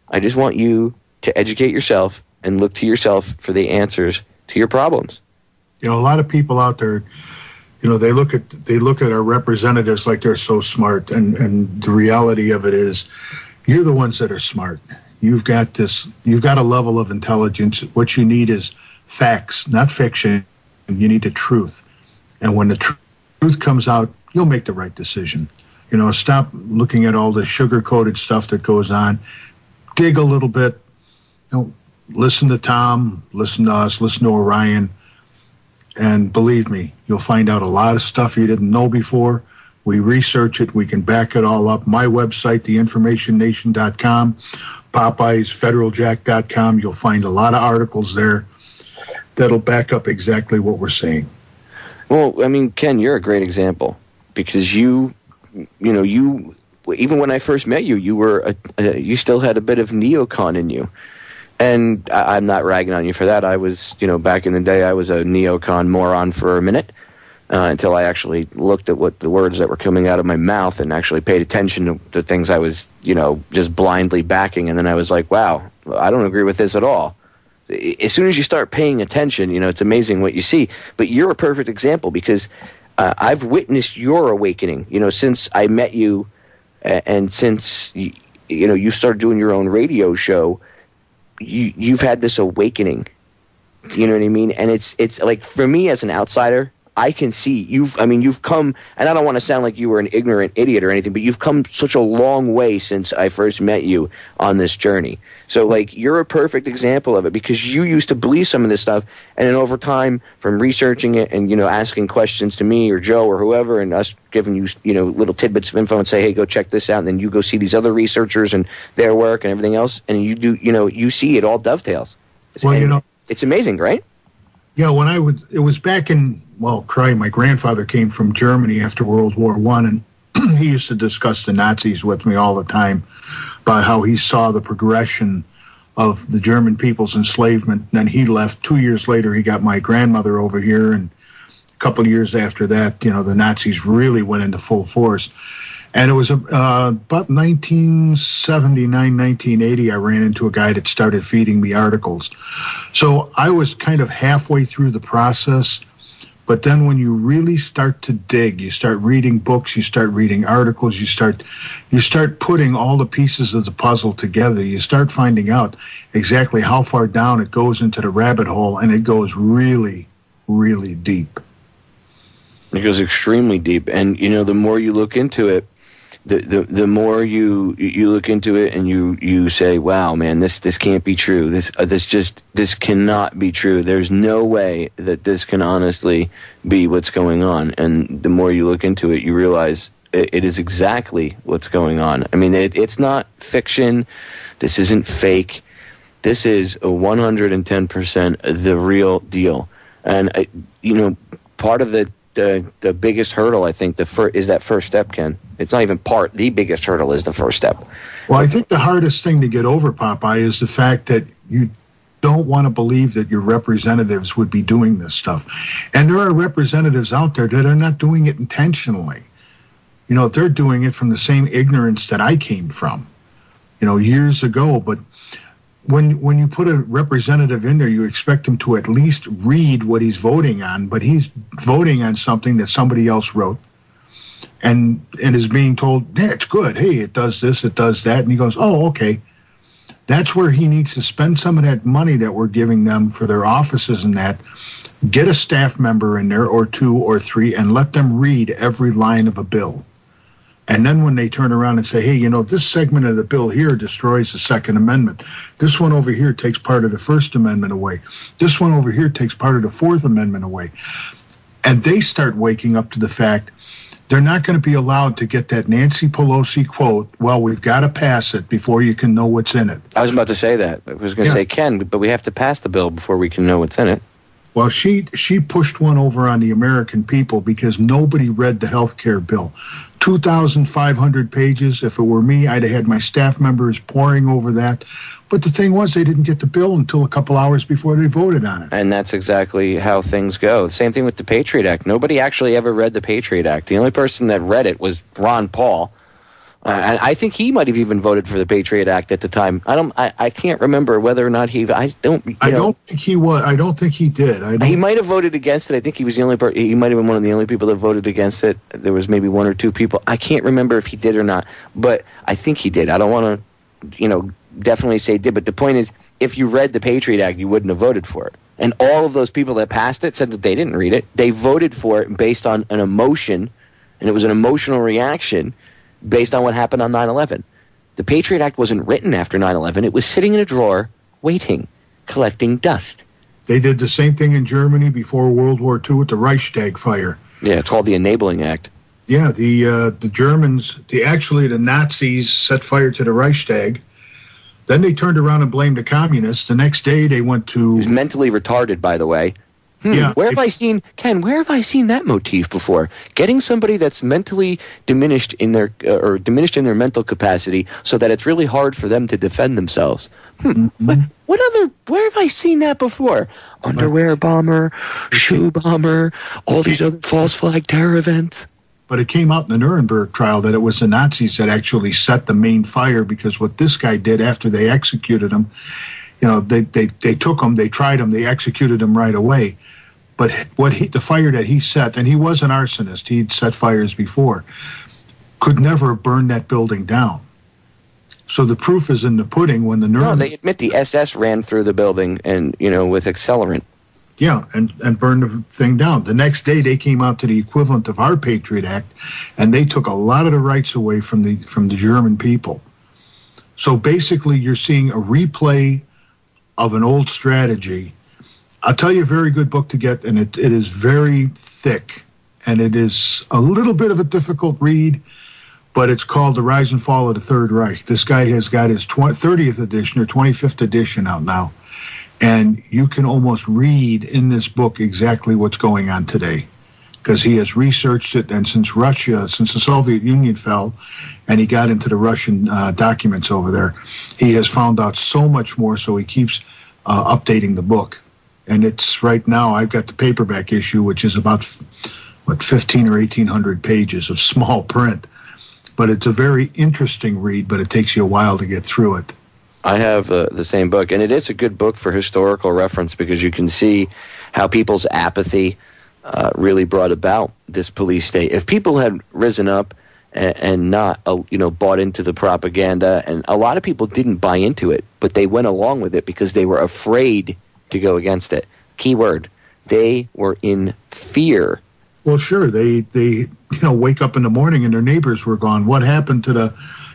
I just want you to educate yourself and look to yourself for the answers to your problems. A lot of people out there, they look at our representatives like they're so smart, and the reality of it is, you're the ones that are smart. You've got a level of intelligence. What you need is facts, not fiction. You need the truth. And when the truth comes out, you'll make the right decision. Stop looking at all the sugar-coated stuff that goes on. Dig a little bit. Listen to Tom, listen to us, listen to Orion. And believe me, you'll find out a lot of stuff you didn't know before. We research it. We can back it all up. My website, theinformationnation.com. Popeye's, federaljack.com. You'll find a lot of articles there that'll back up exactly what we're saying. Well, I mean, Ken, you're a great example because you even when I first met you, you still had a bit of neocon in you. And I'm not ragging on you for that. I was, back in the day, I was a neocon moron for a minute until I actually looked at what the words that were coming out of my mouth and actually paid attention to things I was, just blindly backing. And then I was like, wow, I don't agree with this at all. As soon as you start paying attention, it's amazing what you see. But you're a perfect example because I've witnessed your awakening, since I met you and since, you started doing your own radio show. You've had this awakening, you know what I mean? And it's like, for me as an outsider, I can see you've come, and I don't want to sound like you were an ignorant idiot or anything, but you've come such a long way since I first met you on this journey. So like, you're a perfect example of it because you used to believe some of this stuff, and then over time, from researching it and, asking questions to me or Joe or whoever, and us giving you, little tidbits of info and say, hey, go check this out. And then you go see these other researchers and their work and everything else. And you do, you see it all dovetails. It's amazing, right? Yeah, it was back in, my grandfather came from Germany after World War I, and he used to discuss the Nazis with me all the time about how he saw the progression of the German people's enslavement. Then he left. 2 years later, he got my grandmother over here, and a couple of years after that, you know, the Nazis really went into full force. And it was about 1979, 1980, I ran into a guy that started feeding me articles. So I was kind of halfway through the process. But then when you really start to dig, you start reading books, you start reading articles, you start putting all the pieces of the puzzle together. You start finding out exactly how far down it goes into the rabbit hole, and it goes really, really deep. It goes extremely deep. And, you know, the more you look into it, the more you look into it, and you say, wow, man, this can't be true. This cannot be true. There's no way that this can honestly be what's going on. And the more you look into it, you realize it is exactly what's going on. I mean, it's not fiction. This isn't fake. This is 110% the real deal. And, you know, part of the biggest hurdle, I think, is that first step, Ken. It's not even part. The biggest hurdle is the first step. Well, I think the hardest thing to get over, Popeye, is the fact that you don't want to believe that your representatives would be doing this stuff. And there are representatives out there that are not doing it intentionally. You know, they're doing it from the same ignorance that I came from, you know, years ago. But when you put a representative in there, you expect him to at least read what he's voting on, but he's voting on something that somebody else wrote and is being told, yeah, it's good. Hey, it does this, it does that. And he goes, oh, okay. That's where he needs to spend some of that money that we're giving them for their offices and that. Get a staff member in there or two or three and let them read every line of a bill. And then when they turn around and say, hey, you know, this segment of the bill here destroys the Second Amendment. This one over here takes part of the First Amendment away. This one over here takes part of the Fourth Amendment away. And they start waking up to the fact they're not going to be allowed to get that Nancy Pelosi quote, well, we've got to pass it before you can know what's in it. I was about to say that. I was going to say, Ken, but we have to pass the bill before we can know what's in it. Well, she pushed one over on the American people because nobody read the health care bill. 2,500 pages. If it were me, I'd have had my staff members poring over that. But the thing was, they didn't get the bill until a couple hours before they voted on it. And that's exactly how things go. Same thing with the Patriot Act. Nobody actually ever read the Patriot Act. The only person that read it was Ron Paul. And I think he might have even voted for the Patriot Act at the time. I can't remember whether or not I don't think he was. I don't think he did. He might have voted against it. I think he was the only he might have been one of the only people that voted against it. There was maybe one or two people. I can't remember if he did or not, but I think he did. I don't want to, definitely say he did. But the point is, if you read the Patriot Act, you wouldn't have voted for it. And all of those people that passed it said that they didn't read it. They voted for it based on an emotion, and it was an emotional reaction based on what happened on 9/11. The Patriot Act wasn't written after 9/11. It was sitting in a drawer, waiting, collecting dust. They did the same thing in Germany before World War II with the Reichstag fire. Yeah, it's called the Enabling Act. Yeah, the Germans, the Nazis set fire to the Reichstag. Then they turned around and blamed the communists. The next day they went to... He was mentally retarded, by the way. Yeah, where have I seen that motif before? Getting somebody that's mentally diminished in their mental capacity, so that it's really hard for them to defend themselves. Where have I seen that before? Underwear bomber, shoe bomber, all these other false flag terror events. But it came out in the Nuremberg trial that it was the Nazis that actually set the main fire, because what this guy did after they executed him, they took him, they tried him, they executed him right away. But the fire that he set, and he was an arsonist, he'd set fires before, could never have burned that building down. So the proof is in the pudding when the Nuremberg... No, they admit the SS ran through the building and, with accelerant. Yeah, and burned the thing down. The next day they came out to the equivalent of our Patriot Act, and they took a lot of the rights away from the German people. So basically you're seeing a replay of an old strategy. I'll tell you a very good book to get, and it is very thick, and it is a little bit of a difficult read, but it's called The Rise and Fall of the Third Reich. This guy has got his 30th edition or 25th edition out now, and you can almost read in this book exactly what's going on today. because he has researched it, and since the Soviet Union fell, and he got into the Russian documents over there, he has found out so much more, so he keeps updating the book. And it's right now, I've got the paperback issue, which is about, 15 or 1,800 pages of small print. But it's a very interesting read, but it takes you a while to get through it. I have the same book, and it is a good book for historical reference because you can see how people's apathy really brought about this police state. If people had risen up and not, bought into the propaganda, and a lot of people didn't buy into it, but they went along with it because they were afraid to go against it. Key word, they were in fear. Well, sure, they wake up in the morning and their neighbors were gone. What happened to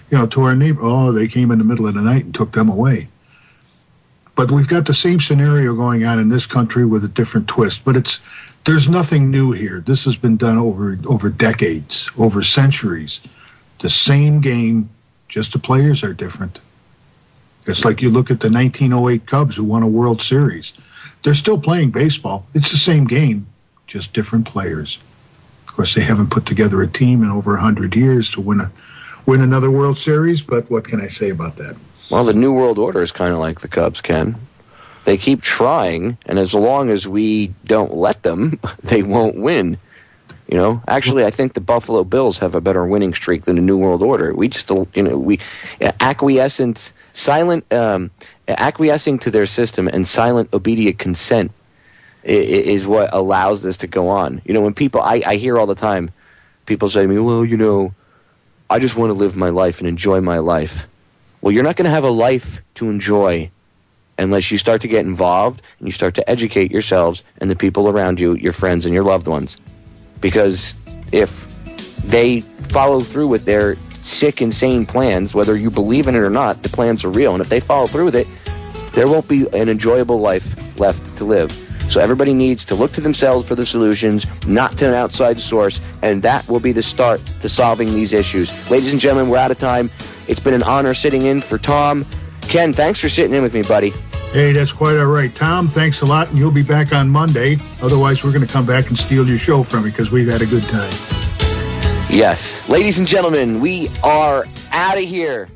to our neighbor? Oh, they came in the middle of the night and took them away. But we've got the same scenario going on in this country with a different twist. But there's nothing new here. This has been done over decades, over centuries. The same game, just the players are different. It's like you look at the 1908 Cubs who won a World Series. They're still playing baseball. It's the same game, just different players. Of course, they haven't put together a team in over 100 years to win another World Series, but what can I say about that? Well, the New World Order is kind of like the Cubs, Ken. They keep trying, and as long as we don't let them, they won't win. Actually, I think the Buffalo Bills have a better winning streak than the New World Order. We just, acquiescing to their system and silent, obedient consent is what allows this to go on. When people, I hear all the time, people say to me, well, I just want to live my life and enjoy my life. Well, you're not going to have a life to enjoy unless you start to get involved and you start to educate yourselves and the people around you, your friends and your loved ones. Because if they follow through with their sick, insane plans, whether you believe in it or not, the plans are real. And if they follow through with it, there won't be an enjoyable life left to live. So everybody needs to look to themselves for the solutions, not to an outside source, and that will be the start to solving these issues. Ladies and gentlemen, we're out of time. It's been an honor sitting in for Tom. Ken, thanks for sitting in with me, buddy. Hey, that's quite all right. Tom, thanks a lot, and you'll be back on Monday. Otherwise, we're going to come back and steal your show from you because we've had a good time. Yes. Ladies and gentlemen, we are out of here.